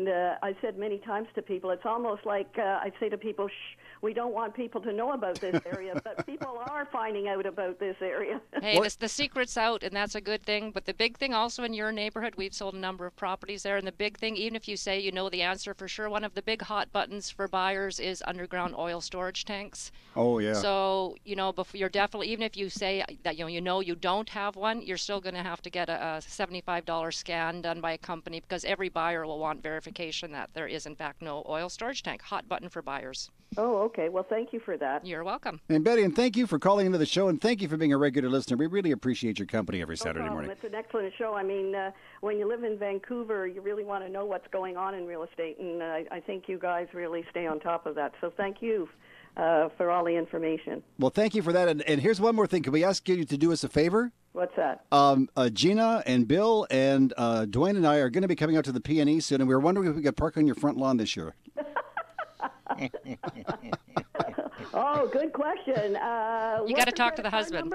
I said many times to people, it's almost like I say to people, shh, we don't want people to know about this area, but people are finding out about this area. Hey, the secret's out, and that's a good thing. But the big thing also in your neighborhood, we've sold a number of properties there, and the big thing, even if you say you know the answer for sure, one of the big hot buttons for buyers is underground oil storage tanks. Oh, yeah. So, before you're definitely, even if you say that you don't have one, you're still going to have to get a $75 $25 scan done by a company, because every buyer will want verification that there is, in fact, no oil storage tank. Hot button for buyers. Oh, okay. Well, thank you for that. You're welcome. And Betty, and thank you for calling into the show, and thank you for being a regular listener. We really appreciate your company every Saturday morning. It's an excellent show. I mean, when you live in Vancouver, you really want to know what's going on in real estate, and I think you guys really stay on top of that. So thank you for all the information. Well, thank you for that. And here's one more thing. Can we ask you to do us a favor? What's that? Gina and Bill and Dwayne and I are going to be coming out to the P&E soon, and we were wondering if we could park on your front lawn this year. Oh, good question. You got to talk to the husband.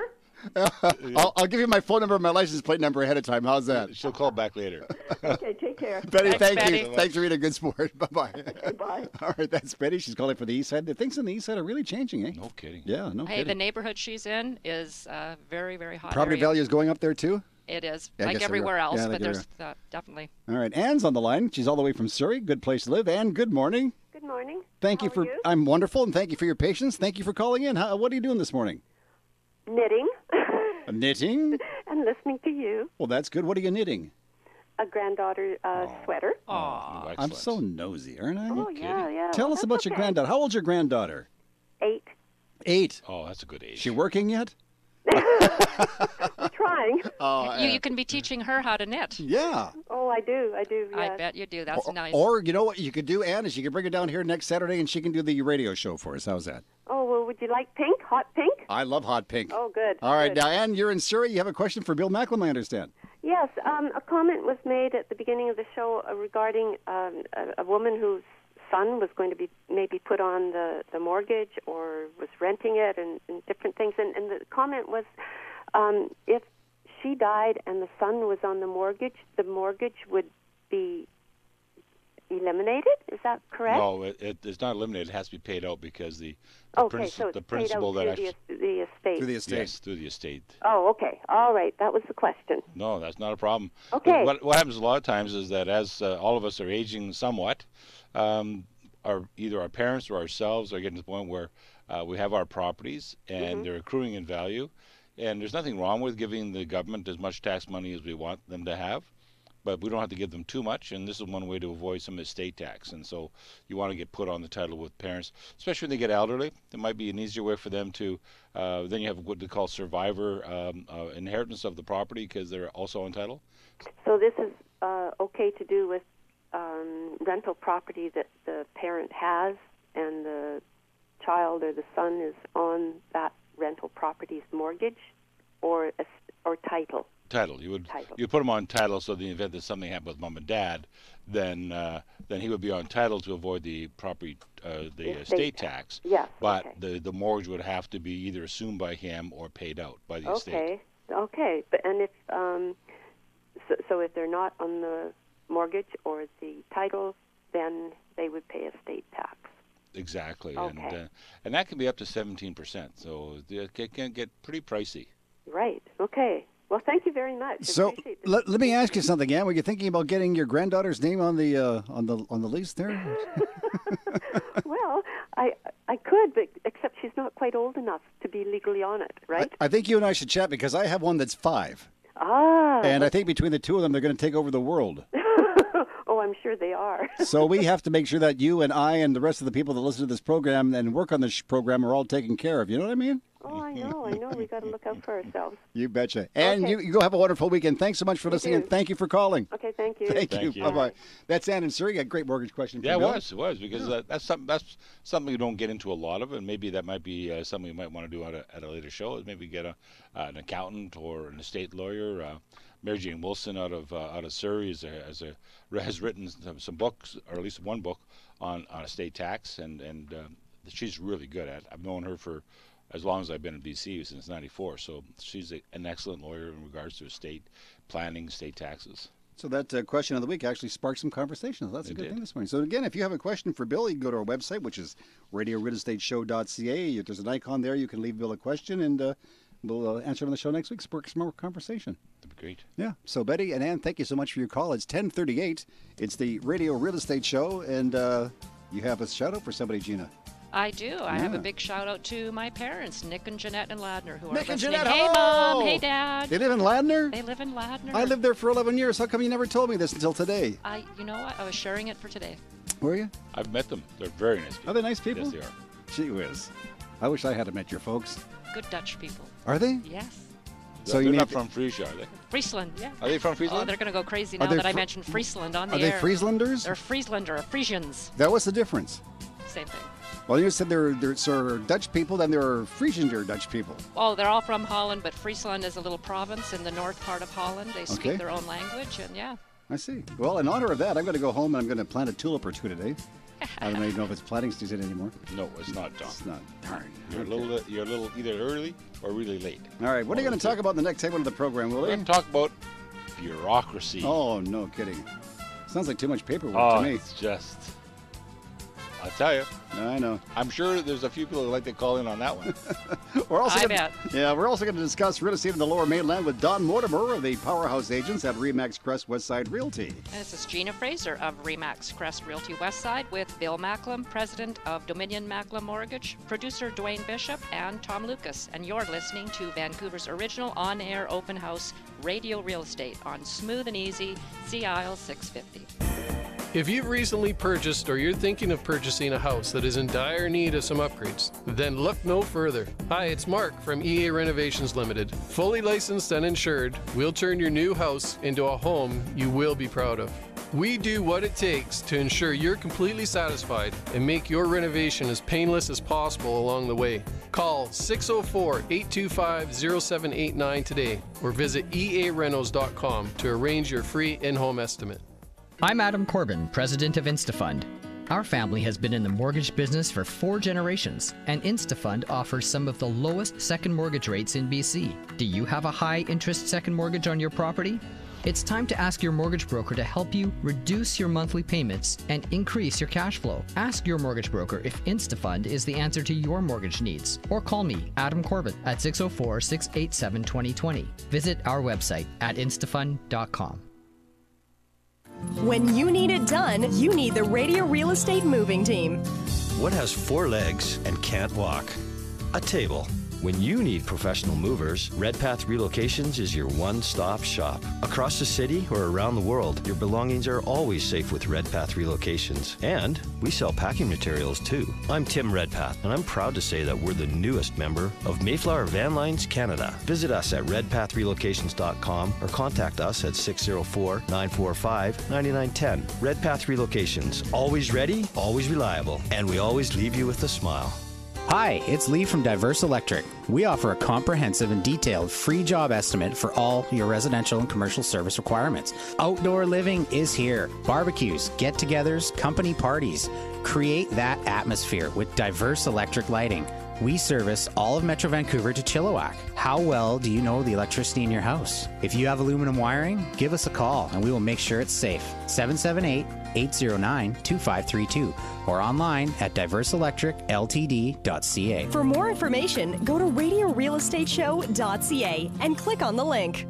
I'll give you my phone number and my license plate number ahead of time. How's that? She'll call back later. Okay, take care. Betty, thank Betty. you. Thanks for being a good sport. Bye-bye. Okay, bye. All right, that's Betty. She's calling for the east side. The things on the east side are really changing, eh? No kidding. Yeah, no Hey, kidding. the neighborhood she's in is very, very hot. Property area. value is going up there, too? It is, Yeah, I like guess everywhere else, yeah, but there's definitely. All right, Anne's on the line. She's all the way from Surrey. Good place to live. Anne, good morning. Good morning. Thank you for. I'm wonderful, and thank you for your patience. Thank you for calling in. What are you doing this morning? Knitting. Knitting? And listening to you. Well, that's good. What are you knitting? A granddaughter sweater. Oh, I'm so nosy, aren't I? Oh, yeah. Tell us about your granddaughter. How old's your granddaughter? 8. 8. Oh, that's a good age. She working yet? I'm trying. You can be teaching her how to knit. Yeah. Oh, I do. Yes. I bet you do. That's nice. Or you know what you could do, Anne, is you could bring her down here next Saturday and she can do the radio show for us. How's that? Oh, well, would you like pink? Hot pink? I love hot pink. Oh, good. All right, good. now, Anne, you're in Surrey. You have a question for Bill Macklem, I understand. Yes, a comment was made at the beginning of the show regarding a woman whose son was going to be maybe put on the mortgage or was renting it and different things. And the comment was if she died and the son was on the mortgage would be eliminated. Is that correct? No, it's not eliminated. It has to be paid out because the so principal that through actually the estate. Through the estate. Yes, through the estate. Oh, okay. All right. That was the question. No, that's not a problem. Okay. What happens a lot of times is that as all of us are aging somewhat, either our parents or ourselves are getting to the point where we have our properties and they're accruing in value. And there's nothing wrong with giving the government as much tax money as we want them to have, but we don't have to give them too much, and this is one way to avoid some estate tax. And so you want to get put on the title with parents, especially when they get elderly. It might be an easier way for them to, then you have what they call survivor inheritance of the property because they're also on title. So this is okay to do with rental property that the parent has and the child or the son is on that rental property's mortgage or title? Title. You put him on title, so in the event that something happened with mom and dad, then he would be on title to avoid the property, the estate tax. Yes. But the mortgage would have to be either assumed by him or paid out by the estate. Okay. But and if so if they're not on the mortgage or the title, then they would pay estate tax. Exactly. Okay. And that can be up to 17%. So it can get pretty pricey. Right. Okay. Well, thank you very much. So let me ask you something, Anne. Were you thinking about getting your granddaughter's name on the lease there? Well, I could, but except she's not quite old enough to be legally on it, right? I think you and I should chat because I have one that's 5. Ah. And I think between the two of them, they're going to take over the world. Oh, I'm sure they are. So we have to make sure that you and I and the rest of the people that listen to this program and work on this program are all taken care of. You know what I mean? Oh, I know. We got to look out for ourselves. You betcha. And you go have a wonderful weekend. Thanks so much for listening, and thank you for calling. Okay, thank you. Thank you. Bye-bye. That's Ann and Surrey. A great mortgage question for Yeah, Bill. it was because that's something you don't get into a lot of, and maybe that might be something you might want to do at a later show. Is maybe get an accountant or an estate lawyer. Mary Jane Wilson out of Surrey has written some books, or at least one book on estate tax, and she's really good at it. I've known her for as long as I've been in BC, since '94. So she's an excellent lawyer in regards to estate planning, estate taxes. So that question of the week actually sparked some conversation. So that's a good thing this morning. So again, if you have a question for Bill, you can go to our website, which is RadioRealEstateShow.ca. There's an icon there. You can leave Bill a question, and we'll answer it on the show next week. Spark some more conversation. That'd be great. Yeah. So Betty and Ann, thank you so much for your call. It's 10:38. It's the Radio Real Estate Show, and you have a shout out for somebody, Gina. I do. I have a big shout out to my parents, Nick and Jeanette and Ladner, who Nick are and listening. Jeanette, Hey, hello! Mom. Hey, Dad. They live in Ladner? They live in Ladner. I lived there for 11 years. How come you never told me this until today? You know what? I was sharing it for today. Were you? I've met them. They're very nice people. Are they nice people? Yes, they are. Gee whiz. I wish I had met your folks. Good Dutch people. Are they? Yes. So they're you not need from Friesland, are they? Friesland, yeah. Are they from Friesland? Oh, they're going to go crazy Are now they that I mentioned Friesland on the Are they air. Frieslanders? They're Frieslander, or Frisians. That was the difference. Same thing. Well, you said they're sort of Dutch people, then there are Friesiander Dutch people. Oh, they're all from Holland, but Friesland is a little province in the north part of Holland. They speak Okay. their own language, and yeah. I see. Well, in honor of that, I'm going to go home and I'm going to plant a tulip or two today. I don't even know if it's planting season anymore. No, it's not, John. It's not. Darn. You're a little either early or really late. All right, what are you going to talk about in the next segment of the program, Willie? We're going to talk about bureaucracy. Oh, no kidding. Sounds like too much paperwork Oh, to me. it's just... I'll tell you. I know. I'm sure there's a few people who like to call in on that one. We're also I gonna, bet. Yeah, we're also going to discuss real estate in the Lower Mainland with Don Mortimer of the Powerhouse Agents at Remax Crest Westside Realty. And this is Gina Fraser of Remax Crest Realty Westside with Bill Macklem, president of Dominion Macklem Mortgage, producer Dwayne Bishop, and Tom Lucas. And you're listening to Vancouver's original on-air open house, Radio Real Estate, on Smooth and Easy, Sea Isle 650. If you've recently purchased or you're thinking of purchasing a house that is in dire need of some upgrades, then look no further. Hi, it's Mark from EA Renovations Limited. Fully licensed and insured, we'll turn your new house into a home you will be proud of. We do what it takes to ensure you're completely satisfied and make your renovation as painless as possible along the way. Call 604-825-0789 today or visit earenos.com to arrange your free in-home estimate. I'm Adam Corbin, president of InstaFund. Our family has been in the mortgage business for 4 generations, and InstaFund offers some of the lowest second mortgage rates in BC. Do you have a high-interest second mortgage on your property? It's time to ask your mortgage broker to help you reduce your monthly payments and increase your cash flow. Ask your mortgage broker if InstaFund is the answer to your mortgage needs, or call me, Adam Corbin, at 604-687-2020. Visit our website at instafund.com. When you need it done, you need the Radio Real Estate Moving Team. What has 4 legs and can't walk? A table. When you need professional movers, Redpath Relocations is your one-stop shop. Across the city or around the world, your belongings are always safe with Redpath Relocations. And we sell packing materials too. I'm Tim Redpath, and I'm proud to say that we're the newest member of Mayflower Van Lines Canada. Visit us at redpathrelocations.com or contact us at 604-945-9910. Redpath Relocations, always ready, always reliable, and we always leave you with a smile. Hi, it's Lee from Diverse Electric. We offer a comprehensive and detailed free job estimate for all your residential and commercial service requirements. Outdoor living is here. Barbecues, get-togethers, company parties. Create that atmosphere with Diverse Electric Lighting. We service all of Metro Vancouver to Chilliwack. How well do you know the electricity in your house? If you have aluminum wiring, give us a call and we will make sure it's safe. 778-809-2532 or online at diverseelectricltd.ca. For more information, go to radiorealestateshow.ca and click on the link.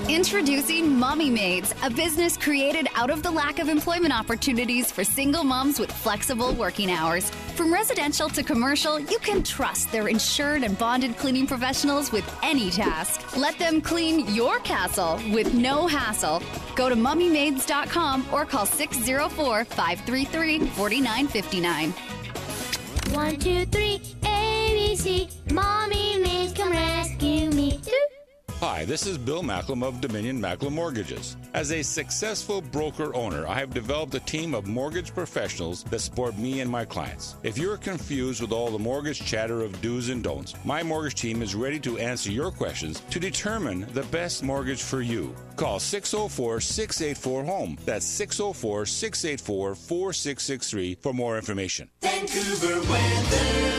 Introducing Mommy Maids, a business created out of the lack of employment opportunities for single moms with flexible working hours. From residential to commercial, you can trust their insured and bonded cleaning professionals with any task. Let them clean your castle with no hassle. Go to mummymaids.com or call 604-533-4959. 1, 2, 3, ABC. Mommy Maids come rescue me. Hi, this is Bill Macklem of Dominion Macklem Mortgages. As a successful broker-owner, I have developed a team of mortgage professionals that support me and my clients. If you're confused with all the mortgage chatter of do's and don'ts, my mortgage team is ready to answer your questions to determine the best mortgage for you. Call 604-684-HOME. That's 604-684-4663 for more information. Vancouver weather.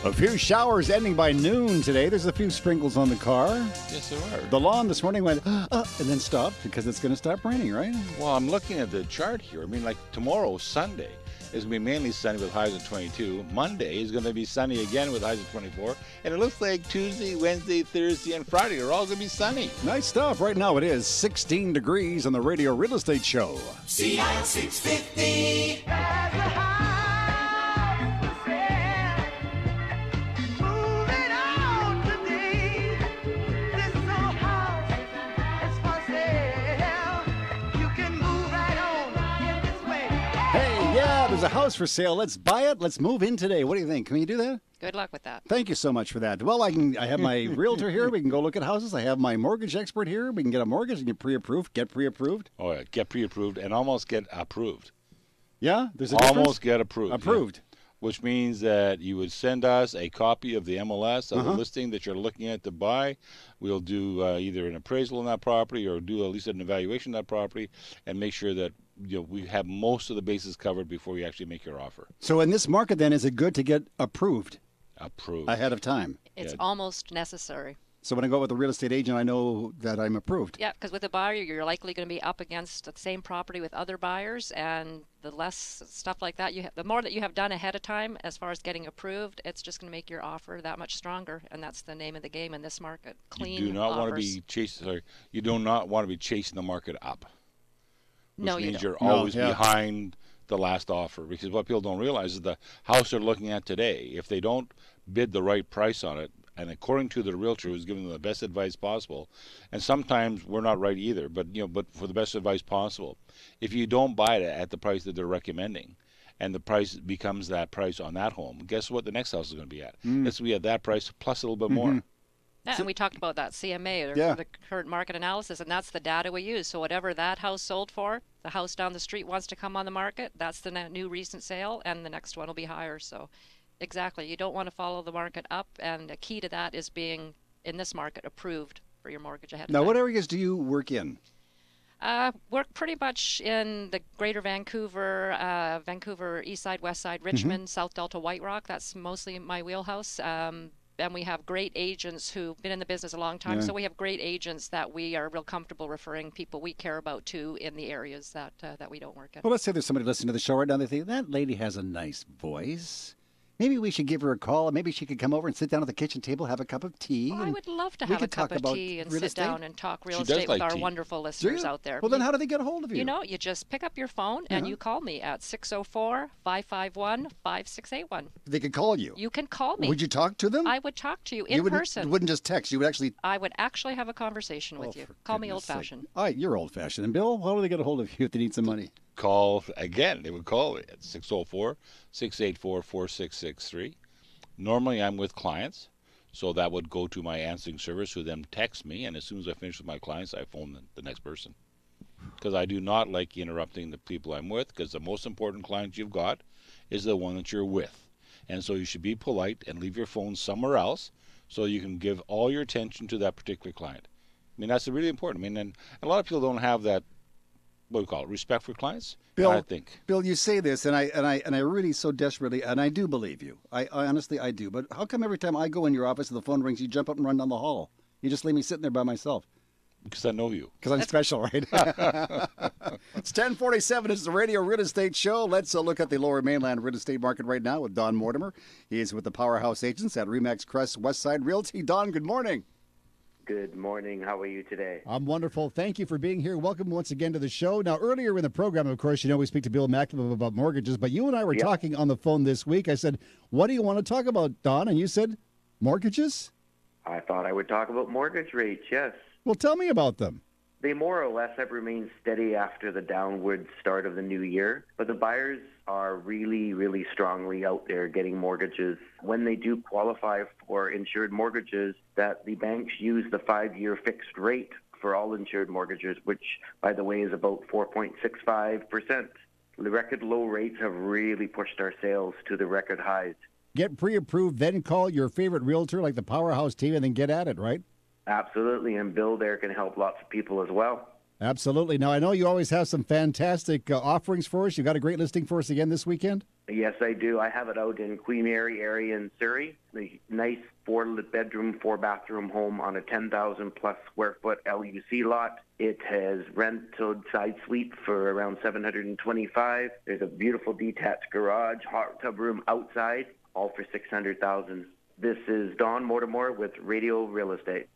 A few showers ending by noon today. There's a few sprinkles on the car. Yes, there are. The lawn this morning went, and then stopped because it's going to stop raining, right? Well, I'm looking at the chart here. I mean, like tomorrow, Sunday, is going to be mainly sunny with highs of 22. Monday is going to be sunny again with highs of 24. And it looks like Tuesday, Wednesday, Thursday, and Friday are all going to be sunny. Nice stuff. Right now it is 16 degrees on the Radio Real Estate Show. Sea Isle 650. There's a house for sale. Let's buy it. Let's move in today. What do you think? Can you do that? Good luck with that. Thank you so much for that. Well, I have my realtor here. We can go look at houses. I have my mortgage expert here. We can get a mortgage and get pre-approved. Oh, yeah. Get pre-approved and almost get approved. Yeah? There's a difference? Almost get approved. Approved. Yeah. Which means that you would send us a copy of the MLS of the listing that you're looking at to buy. We'll do either an appraisal on that property or do at least an evaluation of that property and make sure that we have most of the bases covered before you actually make your offer. So in this market, then, is it good to get approved? Approved. Ahead of time. It's almost necessary. So when I go with a real estate agent, I know that I'm approved. Yeah, because with a buyer, you're likely going to be up against the same property with other buyers, and the less stuff like that the more that you have done ahead of time as far as getting approved, it's just going to make your offer that much stronger, and that's the name of the game in this market. Clean You do not offers. want to be chasing. You do not want to be chasing the market up. Which means you're always behind the last offer, because what people don't realize is the house they're looking at today, if they don't bid the right price on it, and according to the realtor who's giving them the best advice possible, and sometimes we're not right either, but for the best advice possible, if you don't buy it at the price that they're recommending, and the price becomes that price on that home, guess what the next house is going to be at? It's going to be at that price plus a little bit more. Yeah, and we talked about that CMA, or the current market analysis, and that's the data we use. So whatever that house sold for, the house down the street wants to come on the market, that's the new recent sale, and the next one will be higher. So exactly, you don't want to follow the market up, and the key to that is being, in this market, approved for your mortgage ahead of time. Now, what areas do you work in? Work pretty much in the greater Vancouver, Vancouver East Side, West Side, Richmond, South Delta, White Rock. That's mostly my wheelhouse. And we have great agents who've been in the business a long time. So we have great agents that we are real comfortable referring people we care about to in the areas that we don't work in. Well, let's say there's somebody listening to the show right now. They think, that lady has a nice voice. Maybe we should give her a call. Maybe she could come over and sit down at the kitchen table, have a cup of tea. Well, I would love to have a cup of tea and sit down and talk real estate with our wonderful listeners out there. Well, then how do they get a hold of you? You know, you just pick up your phone and you call me at 604-551-5681. They could call you? You can call me. Would you talk to them? I would talk to you in person. You wouldn't just text. You would actually... I would actually have a conversation with you. Call me old-fashioned. All right, you're old-fashioned. And Bill, how do they get a hold of you if they need some money? Call, again, they would call at 604-684-4663. Normally, I'm with clients, so that would go to my answering service, who then texts me, and as soon as I finish with my clients, I phone the next person. Because I do not like interrupting the people I'm with, because the most important client you've got is the one that you're with. And so you should be polite and leave your phone somewhere else so you can give all your attention to that particular client. I mean, that's really important. I mean, and a lot of people don't have that, what do you call it, respect for clients. Bill, I think. Bill, you say this, and I really so desperately, and I do believe you. I honestly, I do. But how come every time I go in your office and the phone rings, you jump up and run down the hall? You just leave me sitting there by myself. Because I know you. Because I'm special, right? It's 10:47. It's the Radio Real Estate Show. Let's look at the Lower Mainland real estate market right now with Don Mortimer. He is with the Powerhouse Agents at Remax Crest Westside Realty. Don, good morning. Good morning. How are you today? I'm wonderful. Thank you for being here. Welcome once again to the show. Now, earlier in the program, of course, we speak to Bill Macklem about mortgages, but you and I were talking on the phone this week. I said, what do you want to talk about, Don? And you said, mortgages? I thought I would talk about mortgage rates, yes. Well, tell me about them. They more or less have remained steady after the downward start of the new year, but the buyers are really, really strongly out there getting mortgages. When they do qualify for insured mortgages, that the banks use the 5-year fixed rate for all insured mortgages, which, by the way, is about 4.65%. The record low rates have really pushed our sales to the record highs. Get pre-approved, then call your favorite realtor like the Powerhouse team, and then get at it, right? Absolutely, and Bill there can help lots of people as well. Absolutely. Now, I know you always have some fantastic offerings for us. You've got a great listing for us again this weekend? Yes, I do. I have it out in Queen Mary area in Surrey. A nice 4-bedroom, 4-bathroom home on a 10,000-plus square foot LUC lot. It has rented side suite for around $725. There's a beautiful detached garage, hot tub room outside, all for $600,000. This is Don Mortimer with Radio Real Estate.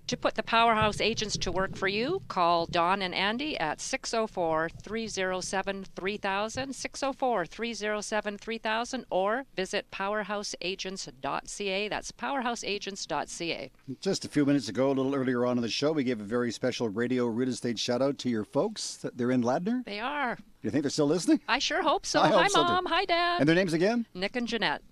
To put the Powerhouse agents to work for you, call Don and Andy at 604-307-3000, 604-307-3000, or visit powerhouseagents.ca. That's powerhouseagents.ca. Just a few minutes ago, a little earlier on in the show, we gave a very special Radio Real Estate shout-out to your folks. They're in Ladner? They are. Do you think they're still listening? I sure hope so. I hope Hi, so, too. Mom. Hi, Dad. And their names again? Nick and Jeanette.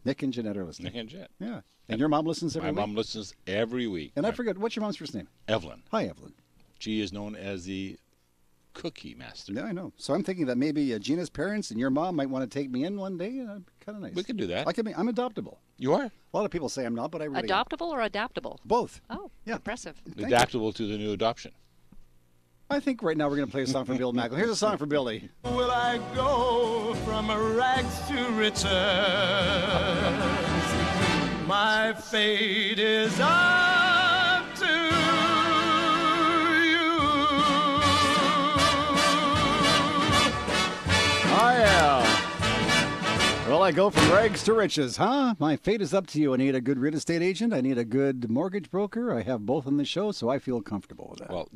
Nick and Jeanette are listening. Nick and Jet. Yeah. And your mom listens every week? My mom listens every week. And I forget, what's your mom's first name? Evelyn. Hi, Evelyn. She is known as the Cookie Master. Yeah, I know. So I'm thinking that maybe Gina's parents and your mom might want to take me in one day. That'd be kind of nice. We could do that. I'm adoptable. You are? A lot of people say I'm not, but I really am. Adoptable or adaptable? Both. Oh, yeah. Impressive. Adaptable to the new adoption. I think right now we're going to play a song for Bill Macklin. Here's a song for Billy. Will I go from rags to riches? My fate is up to you. Oh, yeah. Well, I go from rags to riches, huh? My fate is up to you. I need a good real estate agent. I need a good mortgage broker. I have both on the show, so I feel comfortable with that. Well,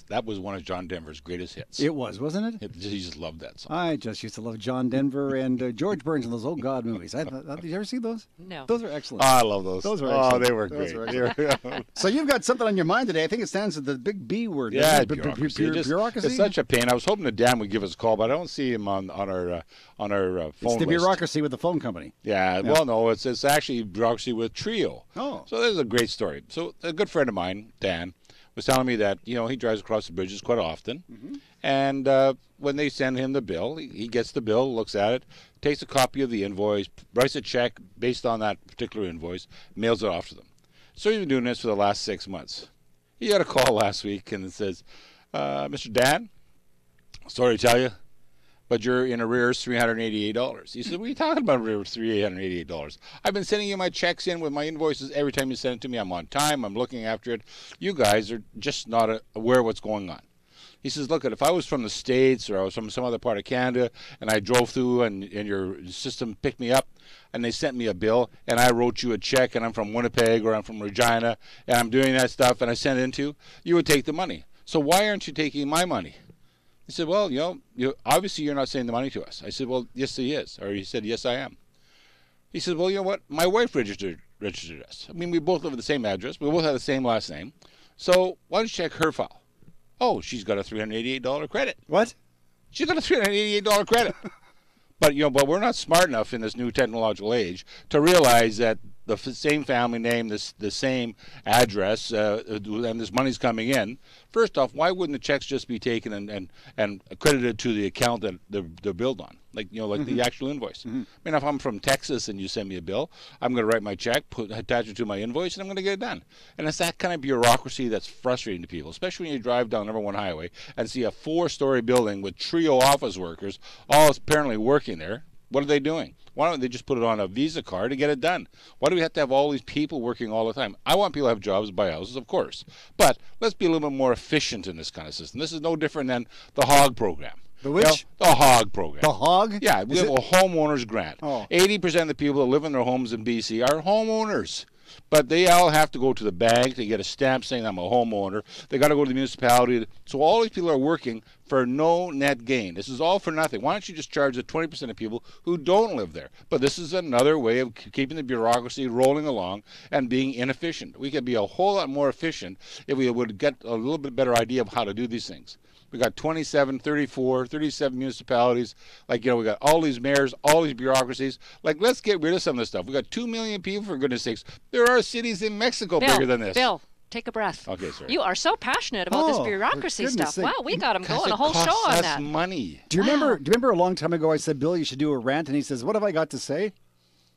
that was one of John Denver's greatest hits. It was, wasn't it? He just loved that song. I just used to love John Denver and George Burns in those old God movies. Did you ever see those? No. Those are excellent. Oh, I love those. Those are excellent. Oh, they were Those great. are excellent. So you've got something on your mind today. I think it stands for the big B word. Yeah, bureaucracy. bureaucracy. It's such a pain. I was hoping that Dan would give us a call, but I don't see him on our phone It's the list. bureaucracy with the phone company. Yeah, well, no, it's actually bureaucracy with Trio. Oh. So this is a great story. So a good friend of mine, Dan, was telling me that, he drives across the bridges quite often. Mm-hmm. And when they send him the bill, he gets the bill, looks at it, takes a copy of the invoice, writes a check based on that particular invoice, mails it off to them. So he's been doing this for the last 6 months. He got a call last week and it says, Mr. Dan, sorry to tell you, but you're in arrears $388. He said, what are you talking about, arrears $388? I've been sending you my checks in with my invoices every time you send it to me. I'm on time. I'm looking after it. You guys are just not aware of what's going on. He says, look, if I was from the States or I was from some other part of Canada and I drove through and your system picked me up and they sent me a bill and I wrote you a check and I'm from Winnipeg or I'm from Regina and I'm doing that stuff and I sent it in to you, you would take the money. So why aren't you taking my money? He said, well, obviously you're not sending the money to us. I said, well, yes, he is. Or he said, yes, I am. He said, well, you know what? My wife registered us. I mean, we both live at the same address. We both have the same last name. So why don't you check her file? Oh, she's got a $388 credit. What? She's got a $388 credit. But we're not smart enough in this new technological age to realize that the same family name, the same address, and this money's coming in. First off, why wouldn't the checks just be taken and credited to the account that they're billed on, like the actual invoice? Mm-hmm. I mean, if I'm from Texas and you send me a bill, I'm going to write my check, attach it to my invoice, and I'm going to get it done. And it's that kind of bureaucracy that's frustrating to people, especially when you drive down number 1 highway and see a 4-story building with Trio office workers all apparently working there. What are they doing? Why don't they just put it on a Visa card to get it done? Why do we have to have all these people working all the time? I want people to have jobs, buy houses, of course. But let's be a little bit more efficient in this kind of system. This is no different than the HOG program. The which? The HOG program. The HOG? Yeah, we have a homeowner's grant. 80% of the people that live in their homes in BC are homeowners. But they all have to go to the bank to get a stamp saying I'm a homeowner. They got to go to the municipality. So all these people are working for no net gain. This is all for nothing. Why don't you just charge the 20% of people who don't live there? But this is another way of keeping the bureaucracy rolling along and being inefficient. We could be a whole lot more efficient if we would get a little bit better idea of how to do these things. We got 27, 34, 37 municipalities. We got all these mayors, all these bureaucracies. Let's get rid of some of this stuff. We got 2 million people, for goodness sakes. There are cities in Mexico bigger than this. Bill, take a breath. Okay, sorry. You are so passionate about this bureaucracy stuff. sake. Wow, we got him going a whole show on that. It costs us money. Do you remember a long time ago I said, Bill, you should do a rant? And he says, what have I got to say?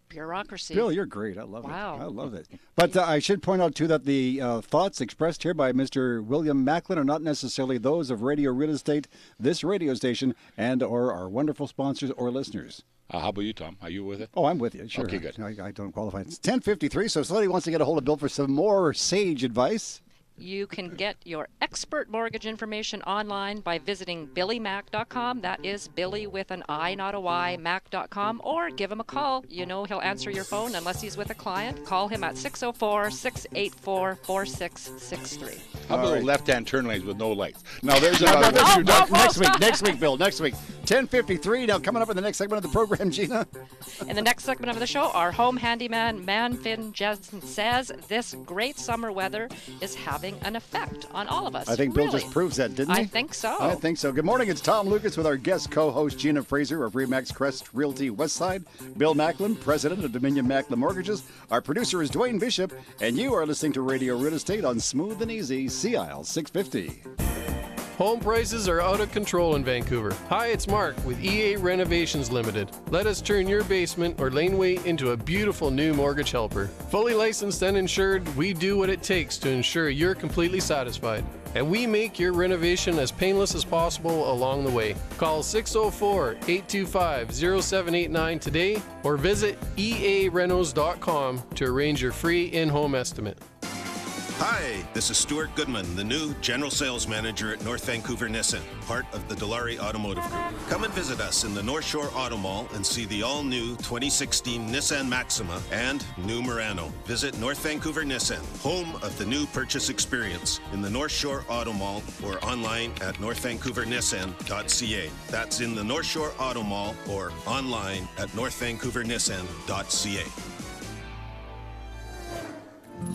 Bureaucracy. Bill, you're great. I love it. Wow. I love it. But I should point out, too, that the thoughts expressed here by Mr. William Macklin are not necessarily those of Radio Real Estate, this radio station, and or our wonderful sponsors or listeners. How about you, Tom? Are you with it? Oh, I'm with you. Sure. Okay, good. I don't qualify. It's 10:53, so if somebody wants to get a hold of Bill for some more sage advice. You can get your expert mortgage information online by visiting billymac.com. That is Billy with an I, not a Y, mac.com, or give him a call. You know he'll answer your phone unless he's with a client. Call him at 604-684-4663. How about left-hand turn lanes with no lights? Now, there's Next week, Bill. Next week. 10:53. Now, coming up in the next segment of the program, Gina. In the next segment of the show, our home handyman, Finn Jensen, says this great summer weather is having an effect on all of us. I think Bill just proves that, didn't he? I think so. I think so. Good morning. It's Tom Lucas with our guest co-host Gina Fraser of Remax Crest Realty Westside, Bill Macklin, president of Dominion Macklin Mortgages. Our producer is Dwayne Bishop, and you are listening to Radio Real Estate on Smooth and Easy, CIL 650. Home prices are out of control in Vancouver. Hi, it's Mark with EA Renovations Limited. Let us turn your basement or laneway into a beautiful new mortgage helper. Fully licensed and insured, we do what it takes to ensure you're completely satisfied. And we make your renovation as painless as possible along the way. Call 604-825-0789 today or visit earenos.com to arrange your free in-home estimate. Hi, this is Stuart Goodman, the new General Sales Manager at North Vancouver Nissan, part of the Dilawri Automotive Group. Come and visit us in the North Shore Auto Mall and see the all-new 2016 Nissan Maxima and new Murano. Visit North Vancouver Nissan, home of the new purchase experience, in the North Shore Auto Mall or online at northvancouvernissan.ca. That's in the North Shore Auto Mall or online at northvancouvernissan.ca.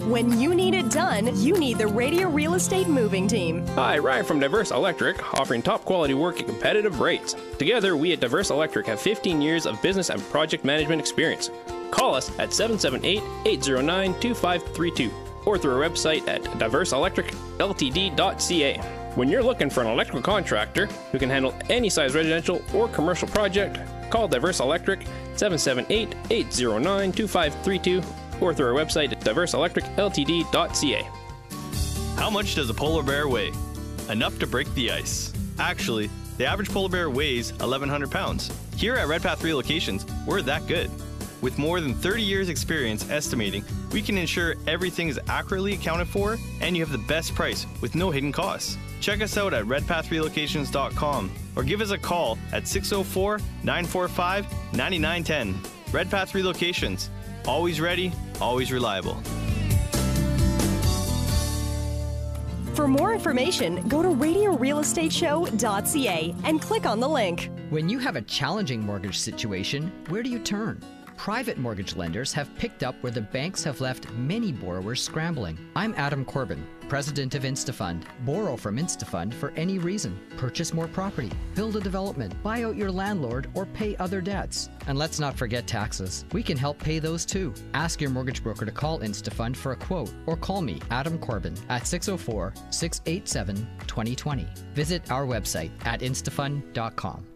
When you need it done, you need the Radio Real Estate Moving Team. Hi, Ryan from Diverse Electric, offering top quality work at competitive rates. Together, we at Diverse Electric have 15 years of business and project management experience. Call us at 778-809-2532 or through our website at diverseelectricltd.ca. When you're looking for an electrical contractor who can handle any size residential or commercial project, call Diverse Electric 778-809-2532 or through our website at diverseelectricltd.ca. How much does a polar bear weigh? Enough to break the ice. Actually, the average polar bear weighs 1,100 pounds. Here at Redpath Relocations, we're that good. With more than 30 years experience estimating, we can ensure everything is accurately accounted for and you have the best price with no hidden costs. Check us out at redpathrelocations.com or give us a call at 604-945-9910. Redpath Relocations. Always ready, always reliable. For more information, go to RadioRealEstateShow.ca and click on the link. When you have a challenging mortgage situation, where do you turn? Private mortgage lenders have picked up where the banks have left many borrowers scrambling. I'm Adam Corbin, president of InstaFund. Borrow from InstaFund for any reason. Purchase more property, build a development, buy out your landlord, or pay other debts. And let's not forget taxes. We can help pay those too. Ask your mortgage broker to call InstaFund for a quote or call me, Adam Corbin, at 604-687-2020. Visit our website at instafund.com.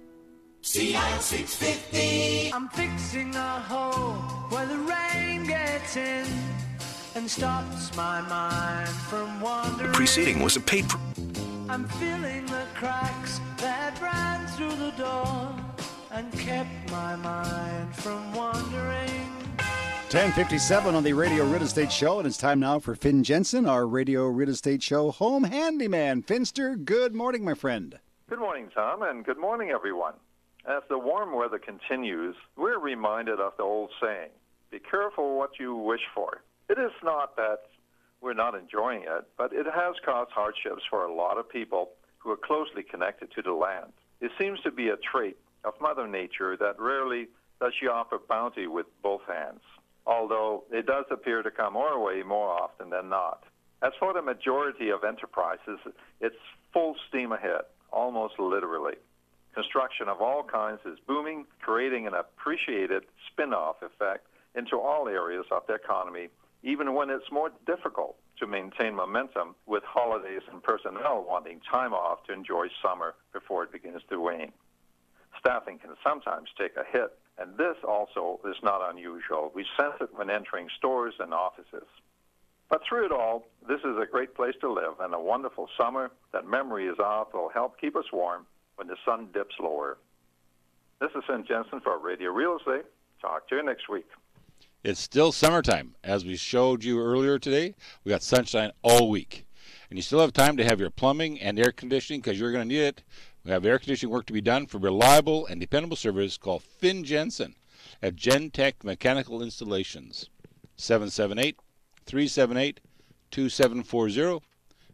CIL 650. I'm fixing a hole where the rain gets in and stops my mind from wandering. The preceding was a paid. I'm filling the cracks that ran through the door and kept my mind from wandering. 10:57 on the Radio Real Estate Show, and it's time now for Finn Jensen, our Radio Real Estate Show home handyman. Finster, good morning, my friend. Good morning, Tom, and good morning, everyone. As the warm weather continues, we're reminded of the old saying, be careful what you wish for. It is not that we're not enjoying it, but it has caused hardships for a lot of people who are closely connected to the land. It seems to be a trait of Mother Nature that rarely does she offer bounty with both hands, although it does appear to come our way more often than not. As for the majority of enterprises, it's full steam ahead, almost literally. Construction of all kinds is booming, creating an appreciated spin-off effect into all areas of the economy, even when it's more difficult to maintain momentum with holidays and personnel wanting time off to enjoy summer before it begins to wane. Staffing can sometimes take a hit, and this also is not unusual. We sense it when entering stores and offices. But through it all, this is a great place to live, and a wonderful summer that memory is of will help keep us warm when the sun dips lower. This is Finn Jensen for Radio Real Estate. Talk to you next week. It's still summertime. As we showed you earlier today, we got sunshine all week. and you still have time to have your plumbing and air conditioning because you're going to need it. We have air conditioning work to be done. For reliable and dependable service, call Finn Jensen at Gentech Mechanical Installations. 778-378-2740.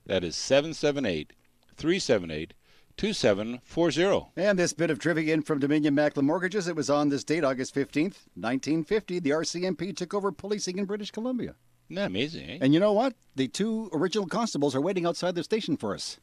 That is 778-378-2740. And this bit of trivia in from Dominion Macklin Mortgages. It was on this date, August 15th, 1950. The RCMP took over policing in British Columbia. Isn't that amazing, eh? And you know what? The 2 original constables are waiting outside the station for us.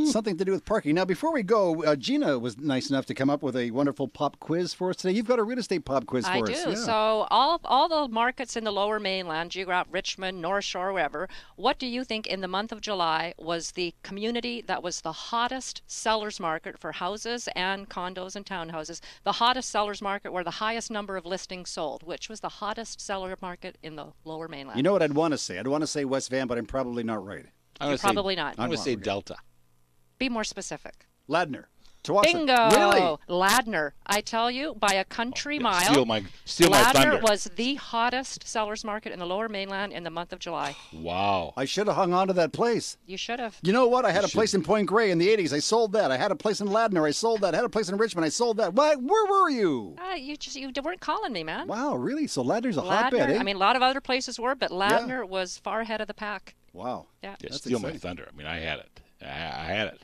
Something to do with parking. Now, before we go, Gina was nice enough to come up with a wonderful pop quiz for us today. You've got a real estate pop quiz for us. I do. Yeah. So all the markets in the Lower Mainland, Richmond, North Shore, wherever, what do you think in the month of July was the community that was the hottest seller's market for houses and condos and townhouses? The hottest seller's market where the highest number of listings sold. Which was the hottest seller market in the Lower Mainland? You know what I'd want to say? I'd want to say West Van, but I'm probably not right. Probably not. I'm going to say Delta. Be more specific. Ladner. Tawassett. Bingo! Really? Ladner. I tell you, by a country mile, Steal my Ladner thunder. was the hottest seller's market in the Lower Mainland in the month of July. Wow. I should have hung on to that place. You should have. You know what? I had a place in Point Grey in the 80s. I sold that. I had a place in Ladner. I sold that. I had a place in Richmond. I sold that. What? Where were you? You weren't calling me, man. Wow, really? So Ladner's a hotbed, eh? I mean, a lot of other places were, but Ladner was far ahead of the pack. Wow. Yeah. Steal my thunder. I mean, I had it. I had it.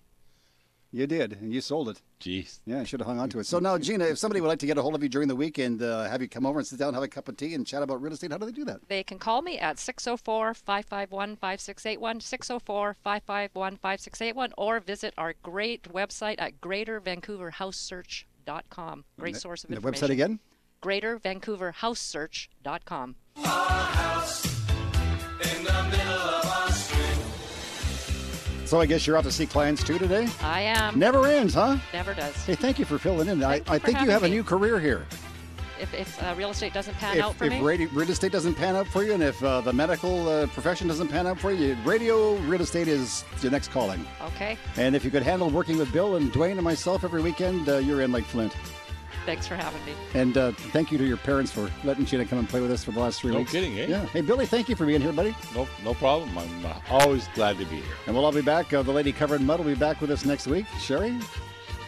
You did, and you sold it. Jeez. Yeah, I should have hung on to it. So now, Gina, if somebody would like to get a hold of you during the week and have you come over and sit down, have a cup of tea, and chat about real estate, how do they do that? They can call me at 604-551-5681, 604-551-5681, or visit our great website at greatervancouverhousesearch.com. Great source of information. The website again? greatervancouverhousesearch.com. Our house in the middle of our street. So I guess you're out to see clients too today? I am. Never ends, huh? Never does. Hey, thank you for filling in. I for think you have having a new career here. If real estate doesn't pan out for me? If real estate doesn't pan out for you, and if the medical profession doesn't pan out for you, radio real estate is your next calling. Okay. And if you could handle working with Bill and Dwayne and myself every weekend, you're in like Flint. Thanks for having me. And thank you to your parents for letting Gina come and play with us for the last 3 weeks. No kidding, eh? Yeah. Hey, Billy, thank you for being here, buddy. No problem. I'm always glad to be here. And we'll all be back. The lady covered in mud will be back with us next week, Sherry.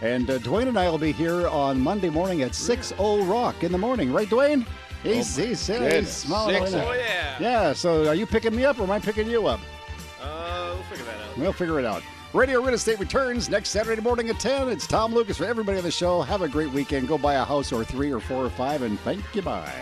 And Dwayne and I will be here on Monday morning at 6:00 Rock in the morning. Right, Dwayne? He's smiling. 6:00. Oh, yeah. Yeah, so are you picking me up or am I picking you up? We'll figure that out. We'll figure it out. Radio Real Estate returns next Saturday morning at 10. It's Tom Lucas for everybody on the show. Have a great weekend. Go buy a house or 3 or 4 or 5, and thank you. Bye.